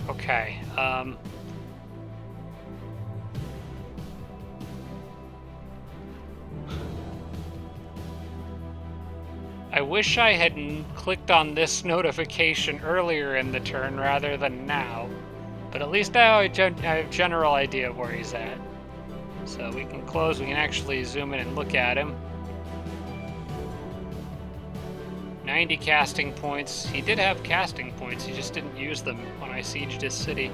Okay, I wish I had clicked on this notification earlier in the turn rather than now, but at least now I have a general idea of where he's at. So we can close, we can actually zoom in and look at him. 90 casting points. He did have casting points, he just didn't use them when I sieged his city.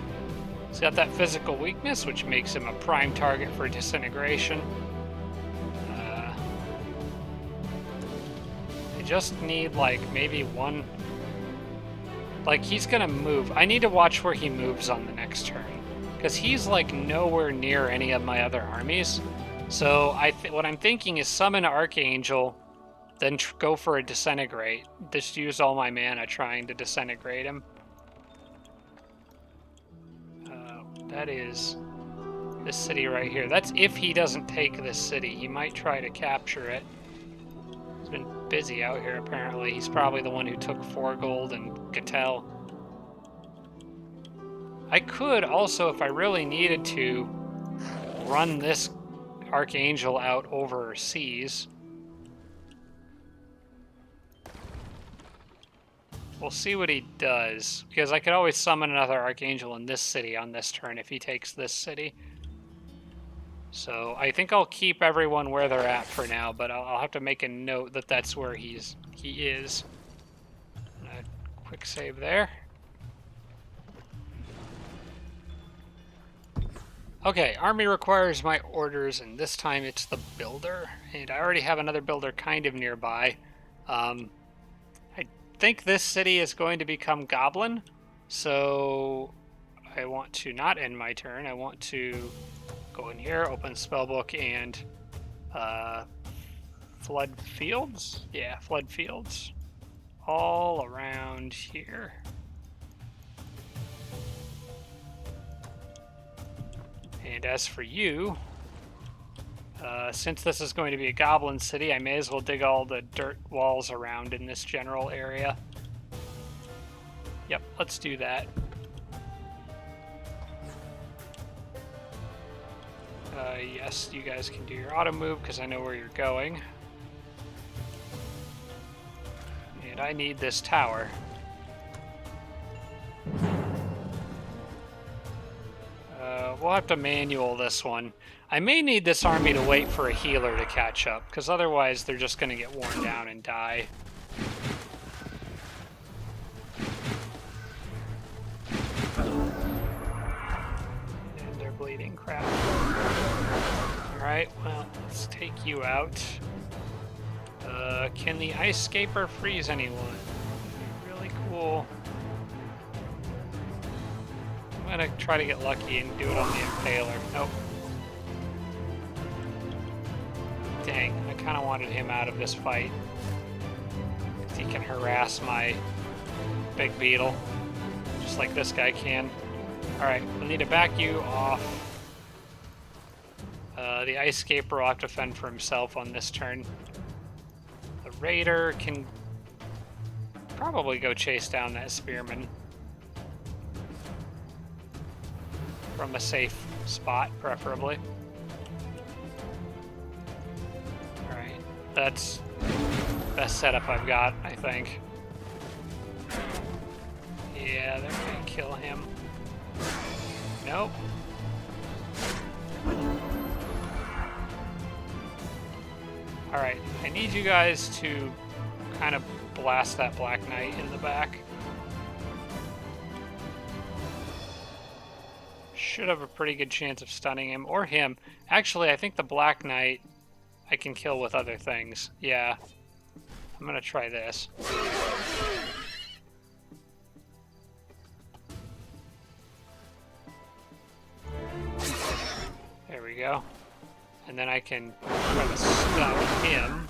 He's got that physical weakness, which makes him a prime target for disintegration. I just need, like, maybe one... Like, he's gonna move. I need to watch where he moves on the next turn, because he's, like, nowhere near any of my other armies. So what I'm thinking is summon Archangel, then go for a Disintegrate. Just use all my mana trying to disintegrate him. That is this city right here. That's if he doesn't take this city. He might try to capture it. He's been busy out here, apparently. He's probably the one who took 4 gold and Gatel. I could also, if I really needed to, run this Archangel out over seas. We'll see what he does, because I could always summon another Archangel in this city on this turn if he takes this city. So I think I'll keep everyone where they're at for now, but I'll have to make a note that that's where he is. Quick save there. Okay, army requires my orders, and this time it's the builder. And I already have another builder kind of nearby. I think this city is going to become Goblin, so I want to not end my turn. I want to go in here, open Spellbook, and Flood Fields? Yeah, Flood Fields. All around here. And as for you, since this is going to be a goblin city, I may as well dig all the dirt walls around in this general area. Yep, let's do that. Yes, you guys can do your auto move because I know where you're going. And I need this tower. We'll have to manual this one. I may need this army to wait for a healer to catch up, because otherwise they're just going to get worn down and die. And they're bleeding. Crap. Alright, well, let's take you out. Can the Ice Scaper freeze anyone? Really cool. I'm gonna try to get lucky and do it on the Impaler. Nope. Dang, I kind of wanted him out of this fight. can harass my big beetle, just like this guy can. Alright, we'll need to back you off. The Ice Scaper will have to fend for himself on this turn. The Raider can probably go chase down that Spearman from a safe spot, preferably. Alright, that's the best setup I've got, I think. Yeah, they're gonna kill him. Nope. Alright, I need you guys to kind of blast that Black Knight in the back. Should have a pretty good chance of stunning him, or him. Actually, I think the Black Knight I can kill with other things. Yeah. I'm gonna try this. There we go. And then I can try to stun him.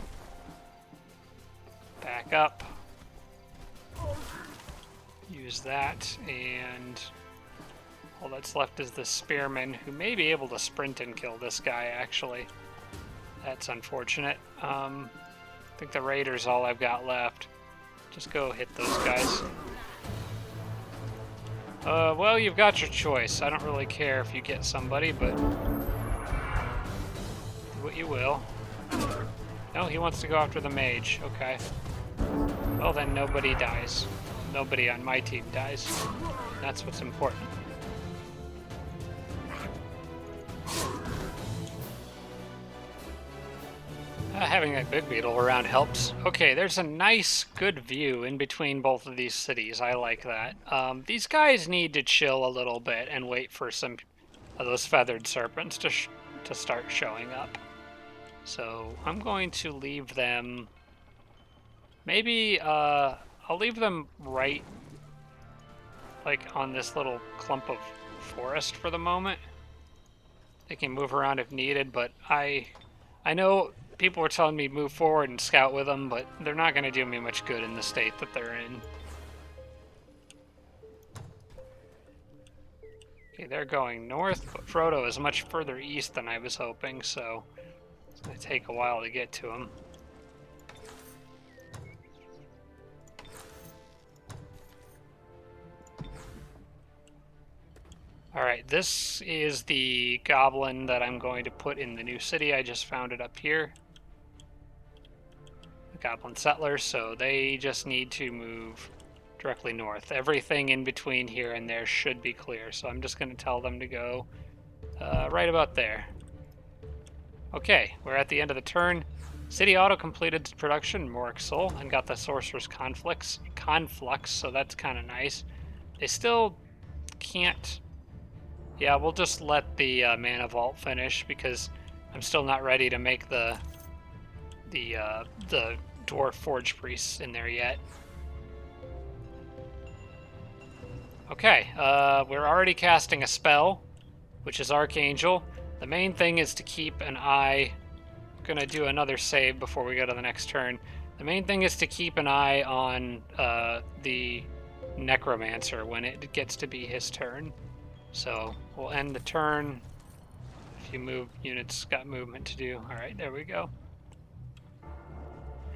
Back up. Use that, and all that's left is the Spearman, who may be able to sprint and kill this guy, actually. That's unfortunate. I think the Raider's all I've got left. Just go hit those guys. Well, you've got your choice. I don't really care if you get somebody, but do what you will. No, he wants to go after the mage. Okay. Well, then nobody dies. Nobody on my team dies. That's what's important. Having that big beetle around helps. Okay, there's a nice, good view in between both of these cities. I like that. These guys need to chill a little bit and wait for some of those feathered serpents to start showing up. So I'm going to leave them... Maybe, I'll leave them right, like, on this little clump of forest for the moment. They can move around if needed, but I know people were telling me move forward and scout with them, but they're not going to do me much good in the state that they're in. Okay, they're going north, but Frodo is much further east than I was hoping, so it's going to take a while to get to him. Alright, this is the goblin that I'm going to put in the new city. I just found it up here. The goblin settlers, so they just need to move directly north. Everything in between here and there should be clear, so I'm just going to tell them to go right about there. Okay, we're at the end of the turn. City auto completed its production, Moric Soul, and got the Sorcerer's Conflux, so that's kind of nice. They still can't... Yeah, we'll just let the Mana Vault finish because I'm still not ready to make the Dwarf Forge Priests in there yet. Okay, we're already casting a spell, which is Archangel. The main thing is to keep an eye... I'm gonna do another save before we go to the next turn. The main thing is to keep an eye on the Necromancer when it gets to be his turn. So we'll end the turn. A few units got movement to do. Alright, there we go.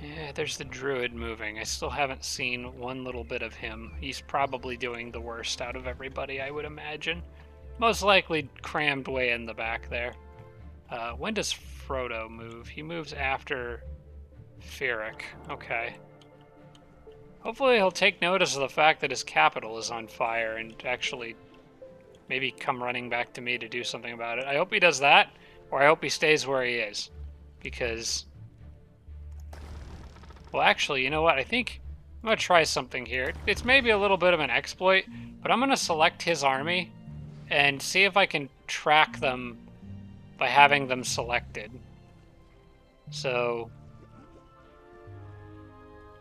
Yeah, there's the Druid moving. I still haven't seen one little bit of him. He's probably doing the worst out of everybody, I would imagine. Most likely crammed way in the back there. When does Frodo move? He moves after Ferric. Okay. Hopefully he'll take notice of the fact that his capital is on fire and actually... maybe come running back to me to do something about it. I hope he does that, or I hope he stays where he is. Because... well, actually, you know what? I think I'm going to try something here. It's maybe a little bit of an exploit, but I'm going to select his army and see if I can track them by having them selected. So...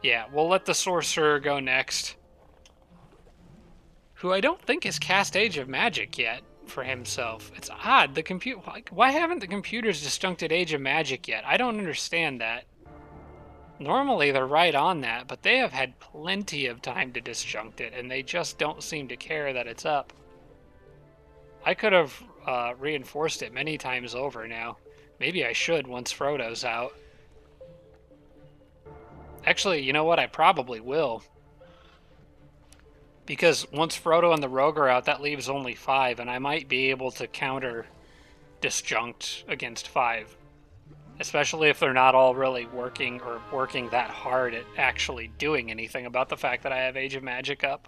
yeah, we'll let the Sorcerer go next. Who I don't think has cast Age of Magic yet for himself. It's odd. The why haven't the computers disjuncted Age of Magic yet? I don't understand that. Normally they're right on that, but they have had plenty of time to disjunct it, and they just don't seem to care that it's up. I could have reinforced it many times over now. Maybe I should once Frodo's out. Actually, you know what? I probably will. Because once Frodo and the Rogue are out, that leaves only 5, and I might be able to counter disjunct against 5. Especially if they're not all really working or working that hard at actually doing anything about the fact that I have Age of Magic up.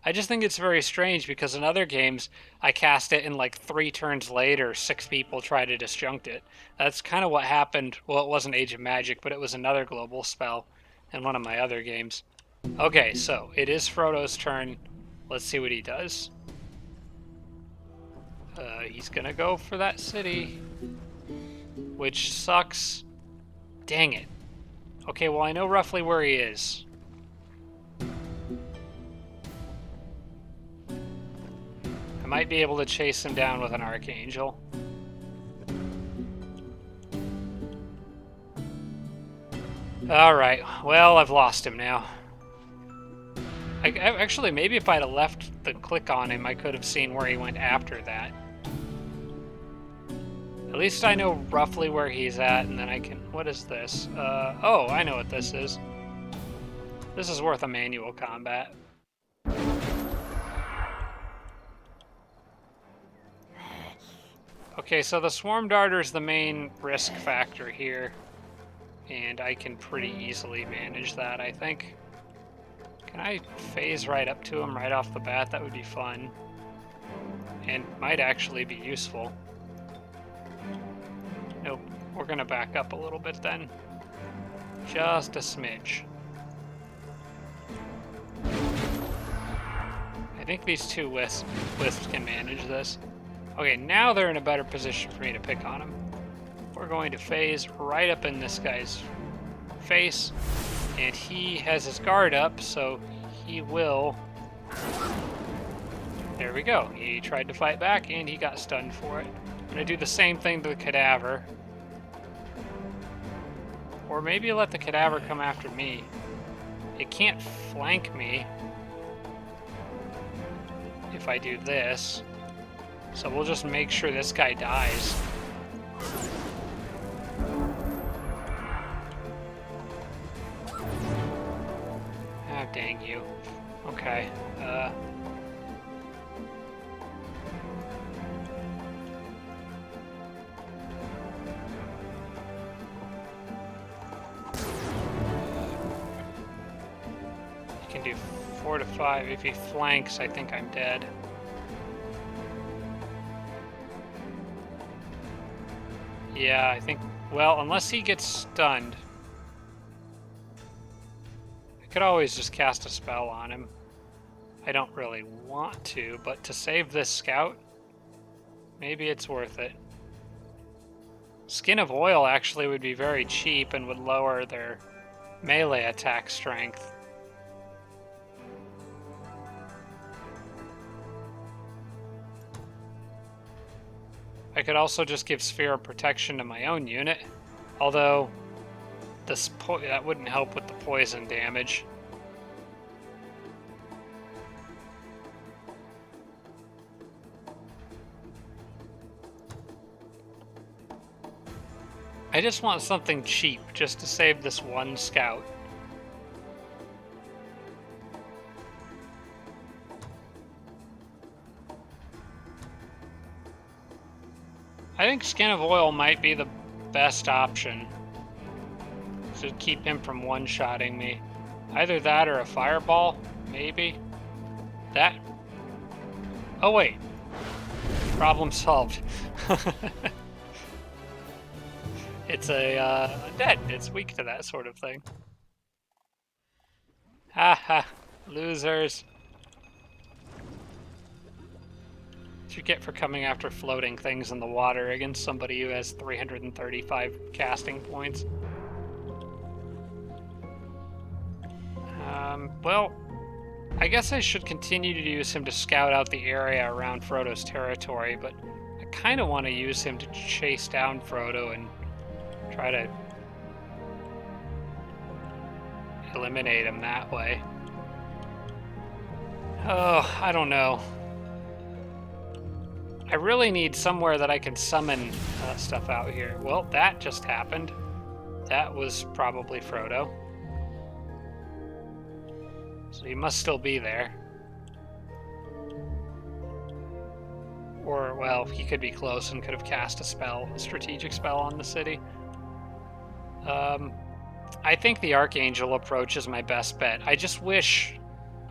I just think it's very strange because in other games, I cast it and like 3 turns later, 6 people try to disjunct it. That's kind of what happened. Well, it wasn't Age of Magic, but it was another global spell in one of my other games. Okay, so it is Frodo's turn. Let's see what he does. He's gonna go for that city, which sucks. Dang it. Okay, well, I know roughly where he is. I might be able to chase him down with an Archangel. Alright, well, I've lost him now. Actually, maybe if I'd have left the click on him, I could have seen where he went after that. At least I know roughly where he's at, and then I can... What is this? Oh, I know what this is. This is worth a manual combat. Okay, so the Swarm Darter's the main risk factor here, and I can pretty easily manage that, I think. Can I phase right up to him right off the bat? That would be fun. And might actually be useful. Nope, we're gonna back up a little bit then. Just a smidge. I think these two wisps can manage this. Okay, now they're in a better position for me to pick on them. We're going to phase right up in this guy's face, and he has his guard up, so he will... There we go. He tried to fight back, and he got stunned for it. I'm going to do the same thing to the Cadaver. Or maybe let the Cadaver come after me. It can't flank me if I do this. So we'll just make sure this guy dies. Ah, dang you. Okay. You can do 4 to 5. If he flanks, I think I'm dead. Yeah, I think... Well, unless he gets stunned. I could always just cast a spell on him. I don't really want to, but to save this scout, maybe it's worth it. Skin of Oil actually would be very cheap and would lower their melee attack strength. I could also just give Sphere of Protection to my own unit, although that wouldn't help with the poison damage. I just want something cheap, just to save this one scout. I think Skin of Oil might be the best option to keep him from one-shotting me. Either that or a Fireball, maybe. That... Oh wait. Problem solved. It's a undead. It's weak to that sort of thing. Haha, losers. What you get for coming after floating things in the water against somebody who has 335 casting points. Well, I guess I should continue to use him to scout out the area around Frodo's territory, but I kind of want to use him to chase down Frodo and try to eliminate him that way. Oh, I don't know. I really need somewhere that I can summon stuff out here. Well, that just happened. That was probably Frodo. So he must still be there. Or, well, he could be close and could have cast a spell, a strategic spell on the city. I think the Archangel approach is my best bet. I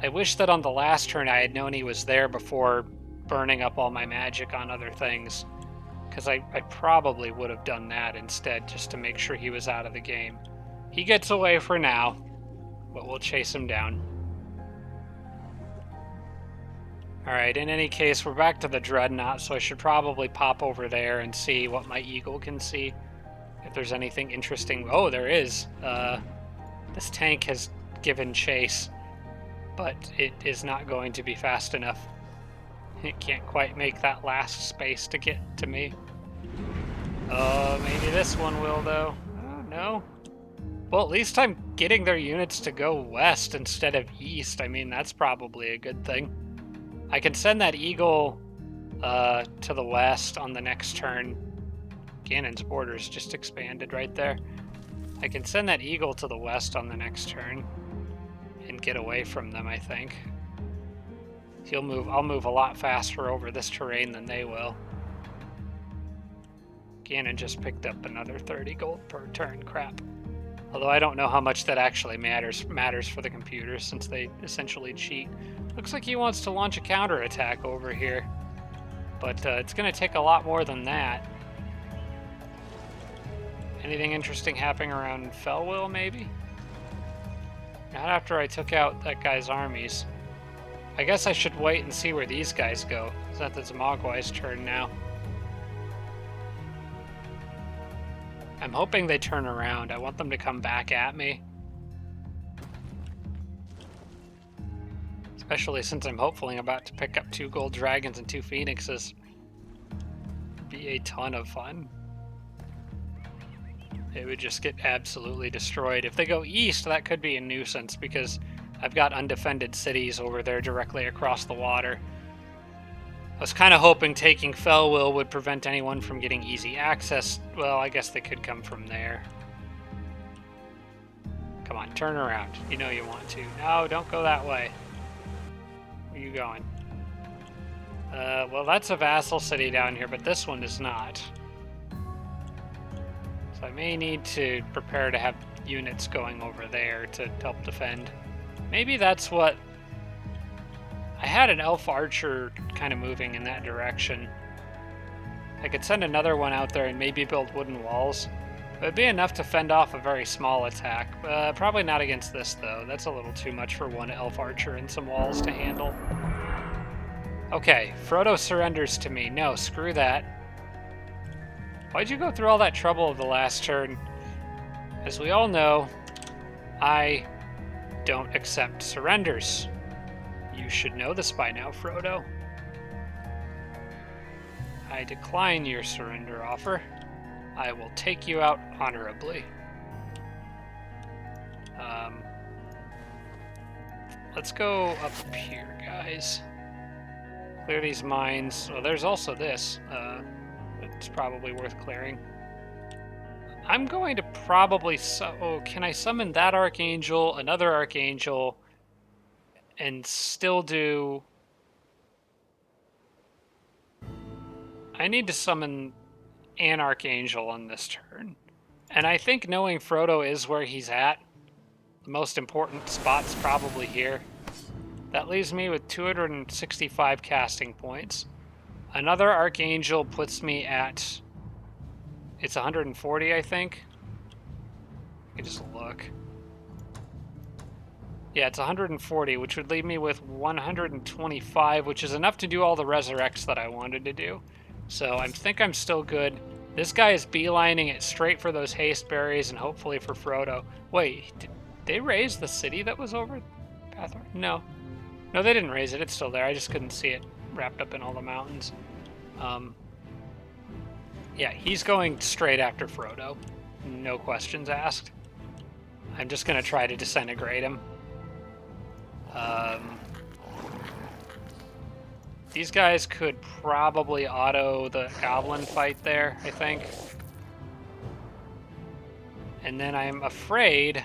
wish that on the last turn I had known he was there before burning up all my magic on other things. Because I probably would have done that instead, just to make sure he was out of the game. He gets away for now, but we'll chase him down. Alright, in any case, we're back to the Dreadnought, so I should probably pop over there and see what my eagle can see. If there's anything interesting. Oh, there is. This tank has given chase, but it is not going to be fast enough. It can't quite make that last space to get to me. Oh, maybe this one will, though. Oh, no. Well, at least I'm getting their units to go west instead of east. I mean, that's probably a good thing. I can send that eagle to the west on the next turn. Ganon's borders just expanded right there. I can send that eagle to the west on the next turn and get away from them, I think. I'll move a lot faster over this terrain than they will. Ganon just picked up another 30 gold per turn. Crap. Although I don't know how much that actually matters for the computers, since they essentially cheat. Looks like he wants to launch a counterattack over here. But it's going to take a lot more than that. Anything interesting happening around Felwill, maybe? Not after I took out that guy's armies. I guess I should wait and see where these guys go. It's not the Zamogwai's turn now. I'm hoping they turn around. I want them to come back at me. Especially since I'm hopefully about to pick up 2 gold dragons and 2 phoenixes. Be a ton of fun. It would just get absolutely destroyed. If they go east, that could be a nuisance because I've got undefended cities over there directly across the water. I was kind of hoping taking Felwill would prevent anyone from getting easy access. Well, I guess they could come from there. Come on, turn around. You know you want to. No, don't go that way. Where are you going? Well, that's a vassal city down here, but this one is not. So I may need to prepare to have units going over there to help defend. Maybe that's what... I had an elf archer kind of moving in that direction. I could send another one out there and maybe build wooden walls. It would be enough to fend off a very small attack. Probably not against this, though. That's a little too much for one elf archer and some walls to handle. Okay, Frodo surrenders to me. No, screw that. Why'd you go through all that trouble of the last turn? As we all know, I don't accept surrenders. You should know this by now, Frodo. I decline your surrender offer. I will take you out honorably. Let's go up here, guys. Clear these mines. Oh, there's also this. It's probably worth clearing. I'm going to probably... Oh, can I summon that Archangel, another Archangel, and still do... I need to summon an Archangel on this turn. And I think knowing Frodo is where he's at, the most important spot's probably here. That leaves me with 265 casting points. Another Archangel puts me at... It's 140, I think. Let me just look. Yeah, it's 140, which would leave me with 125, which is enough to do all the resurrects that I wanted to do. So I think I'm still good. This guy is beelining it straight for those haste berries and hopefully for Frodo. Wait, did they raise the city that was over Pathor? No. No, they didn't raise it. It's still there. I just couldn't see it wrapped up in all the mountains. Yeah, he's going straight after Frodo. No questions asked. I'm just going to try to disintegrate him. These guys could probably auto the goblin fight there, I think. And then I'm afraid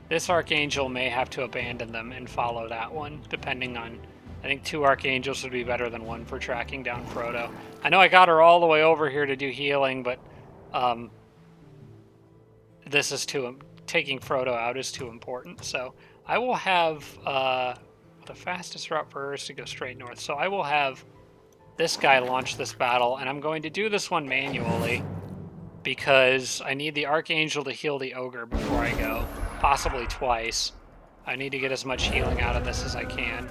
this Archangel may have to abandon them and follow that one, depending on... I think 2 Archangels would be better than 1 for tracking down Frodo. I know I got her all the way over here to do healing, but this is too... Taking Frodo out is too important, so I will have... the fastest route for her is to go straight north, so I will have this guy launch this battle, and I'm going to do this one manually, because I need the Archangel to heal the Ogre before I go, possibly twice. I need to get as much healing out of this as I can.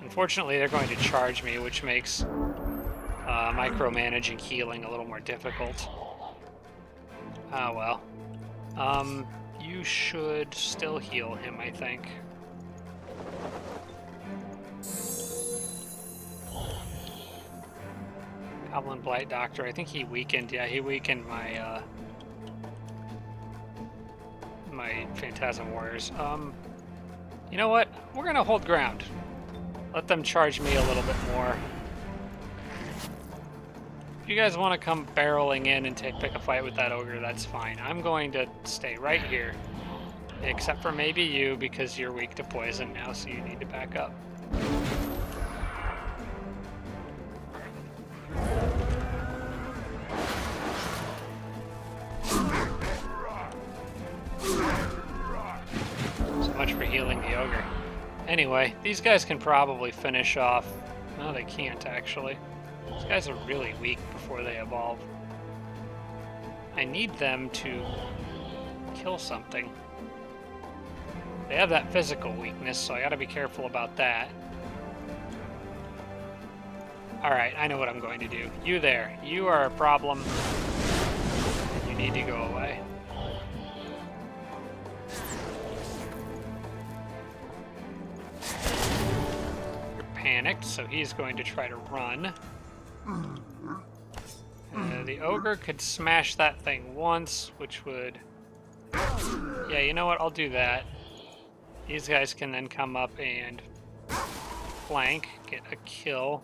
Unfortunately, they're going to charge me, which makes micromanaging healing a little more difficult. Ah, well. You should still heal him, I think. Goblin Blight Doctor, I think he weakened, yeah, he weakened my, my Phantasm Warriors. You know what? We're gonna hold ground. Let them charge me a little bit more. If you guys want to come barreling in and pick a fight with that ogre, that's fine. I'm going to stay right here. Except for maybe you, because you're weak to poison now, so you need to back up. So much for healing the ogre. Anyway, these guys can probably finish off... No, they can't, actually. These guys are really weak before they evolve. I need them to kill something. They have that physical weakness, so I gotta be careful about that. Alright, I know what I'm going to do. You there. You are a problem. You need to go away. You're panicked, so he's going to try to run. The ogre could smash that thing once, which would... Yeah, you know what? I'll do that. These guys can then come up and flank, get a kill,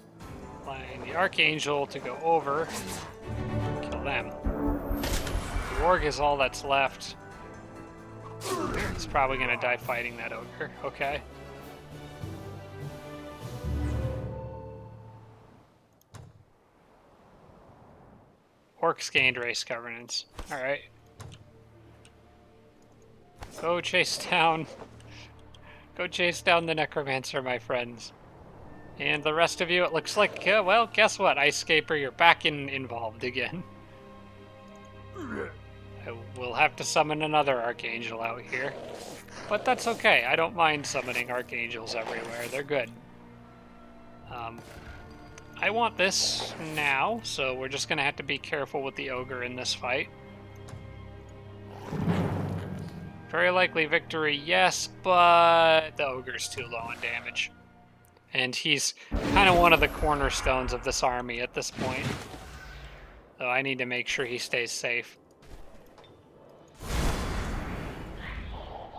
allowing the Archangel to go over, kill them. The Warg is all that's left. He's probably going to die fighting that ogre. Okay. Orcs gained race governance. Alright. Go chase down... Go chase down the Necromancer, my friends. And the rest of you, it looks like, well, guess what? Icescaper, you're back involved again. I will have to summon another Archangel out here. But that's okay. I don't mind summoning Archangels everywhere. They're good. I want this now, so we're just going to have to be careful with the Ogre in this fight. Very likely victory, yes, but the Ogre's too low on damage. And he's kind of one of the cornerstones of this army at this point. So I need to make sure he stays safe.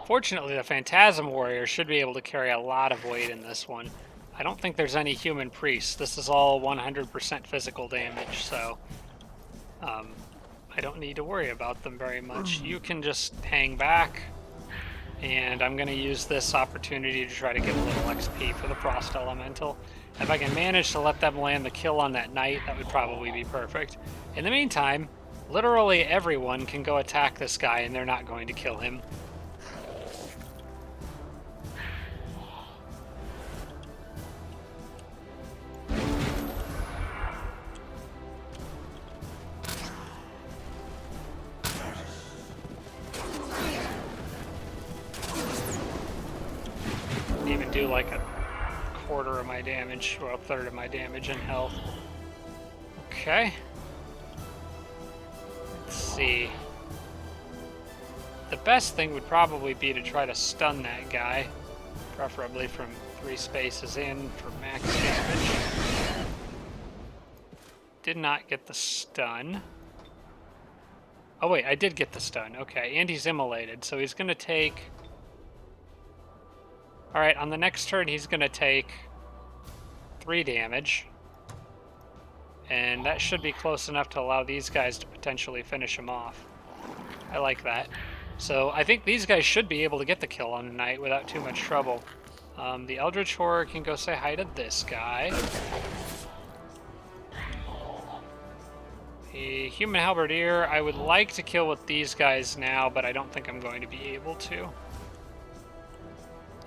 Fortunately, the Phantasm Warrior should be able to carry a lot of weight in this one. I don't think there's any human priests. This is all 100% physical damage, so I don't need to worry about them very much. You can just hang back, and I'm going to use this opportunity to try to get a little XP for the Frost Elemental. If I can manage to let them land the kill on that knight, that would probably be perfect. In the meantime, literally everyone can go attack this guy, and they're not going to kill him. Even do like a quarter of my damage, or a third of my damage in health. Okay. Let's see. The best thing would probably be to try to stun that guy, preferably from 3 spaces in for max damage. Did not get the stun. Oh wait, I did get the stun. Okay, and he's immolated, so he's gonna take... Alright, on the next turn he's gonna take 3 damage. And that should be close enough to allow these guys to potentially finish him off. I like that. So I think these guys should be able to get the kill on the knight without too much trouble. The Eldritch Horror can go say hi to this guy. The Human Halberdier, I would like to kill with these guys now, but I don't think I'm going to be able to.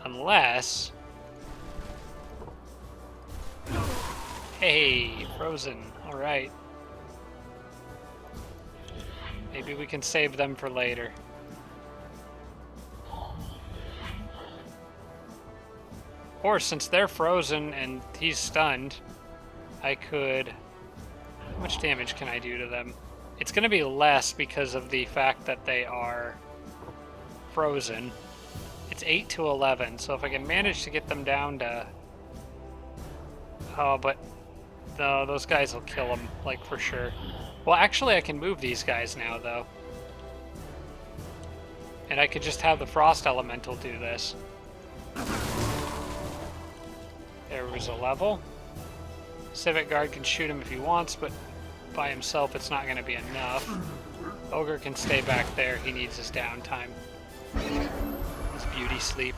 Unless... Hey, frozen. Alright. Maybe we can save them for later. Or since they're frozen and he's stunned, I could... How much damage can I do to them? It's going to be less because of the fact that they are frozen. It's 8 to 11, so if I can manage to get them down to... Oh, but no, those guys will kill them, like, for sure. Well, actually, I can move these guys now, though. And I could just have the Frost Elemental do this. There was a level. Civic Guard can shoot him if he wants, but by himself it's not going to be enough. Ogre can stay back there. He needs his downtime. His beauty sleep.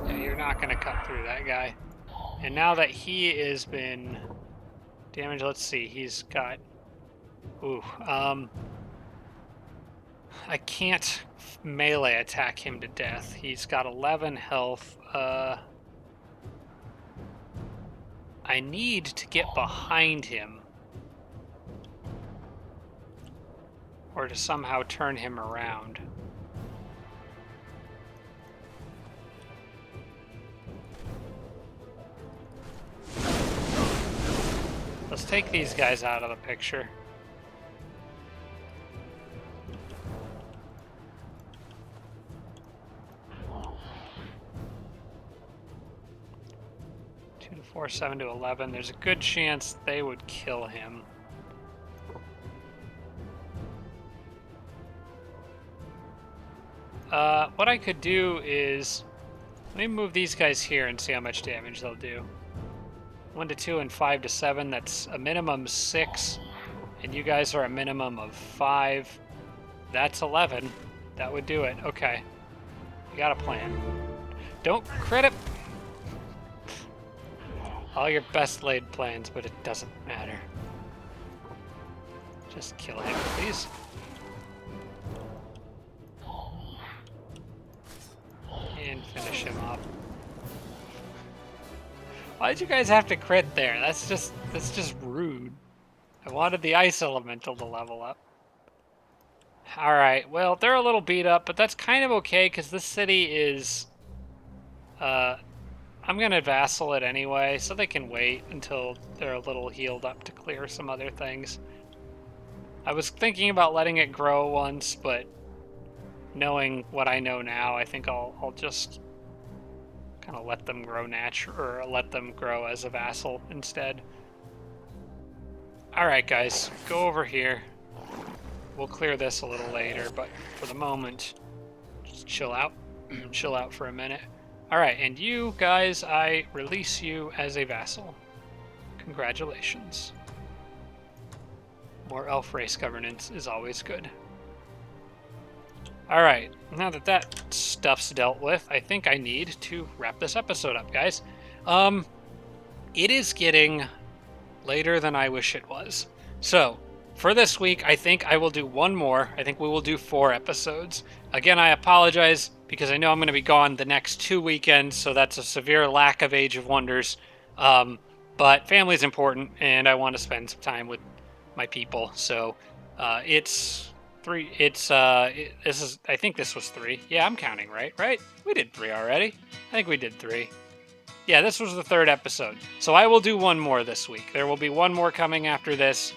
Yeah, you're not going to cut through that guy. And now that he has been damaged, let's see, he's got... Ooh, I can't melee attack him to death. He's got 11 health. I need to get behind him. Or to somehow turn him around. Let's take these guys out of the picture. To 4, 7 to 11. There's a good chance they would kill him. What I could do is... Let me move these guys here and see how much damage they'll do. 1 to 2 and 5 to 7. That's a minimum 6. And you guys are a minimum of 5. That's 11. That would do it. Okay. You got a plan. Don't crit it! All your best laid plans, but it doesn't matter. Just kill him, please. And finish him up. Why'd you guys have to crit there? That's just rude. I wanted the ice elemental to level up. Alright, well, they're a little beat up, but that's kind of okay, because this city is... I'm going to vassal it anyway, so they can wait until they're a little healed up to clear some other things. I was thinking about letting it grow once, but knowing what I know now, I think I'll just kind of let them grow or let them grow as a vassal instead. Alright guys, go over here. We'll clear this a little later, but for the moment, just chill out. Chill out for a minute. Alright, and you guys, I release you as a vassal. Congratulations. More elf race governance is always good. Alright, now that that stuff's dealt with, I think I need to wrap this episode up, guys. It is getting later than I wish it was. So, for this week, I think I will do one more. I think we will do 4 episodes. Again, I apologize because I know I'm going to be gone the next 2 weekends, so that's a severe lack of Age of Wonders. But family's important, and I want to spend some time with my people. So it's 3. I think this was 3. Yeah, I'm counting right? We did 3 already. I think we did 3. Yeah, this was the 3rd episode. So I will do one more this week. There will be one more coming after this.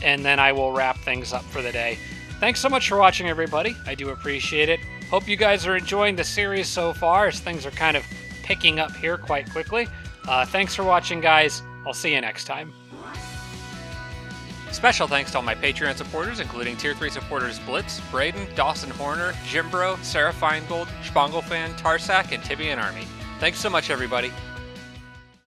And then I will wrap things up for the day. Thanks so much for watching, everybody. I do appreciate it. Hope you guys are enjoying the series so far, as things are kind of picking up here quite quickly. Thanks for watching, guys. I'll see you next time. Special thanks to all my Patreon supporters, including Tier 3 supporters Blitz, Braden, Dawson Horner, Jimbro, Sarah Feingold, Spanglefan, Tarsak, and Tibby and Army. Thanks so much, everybody.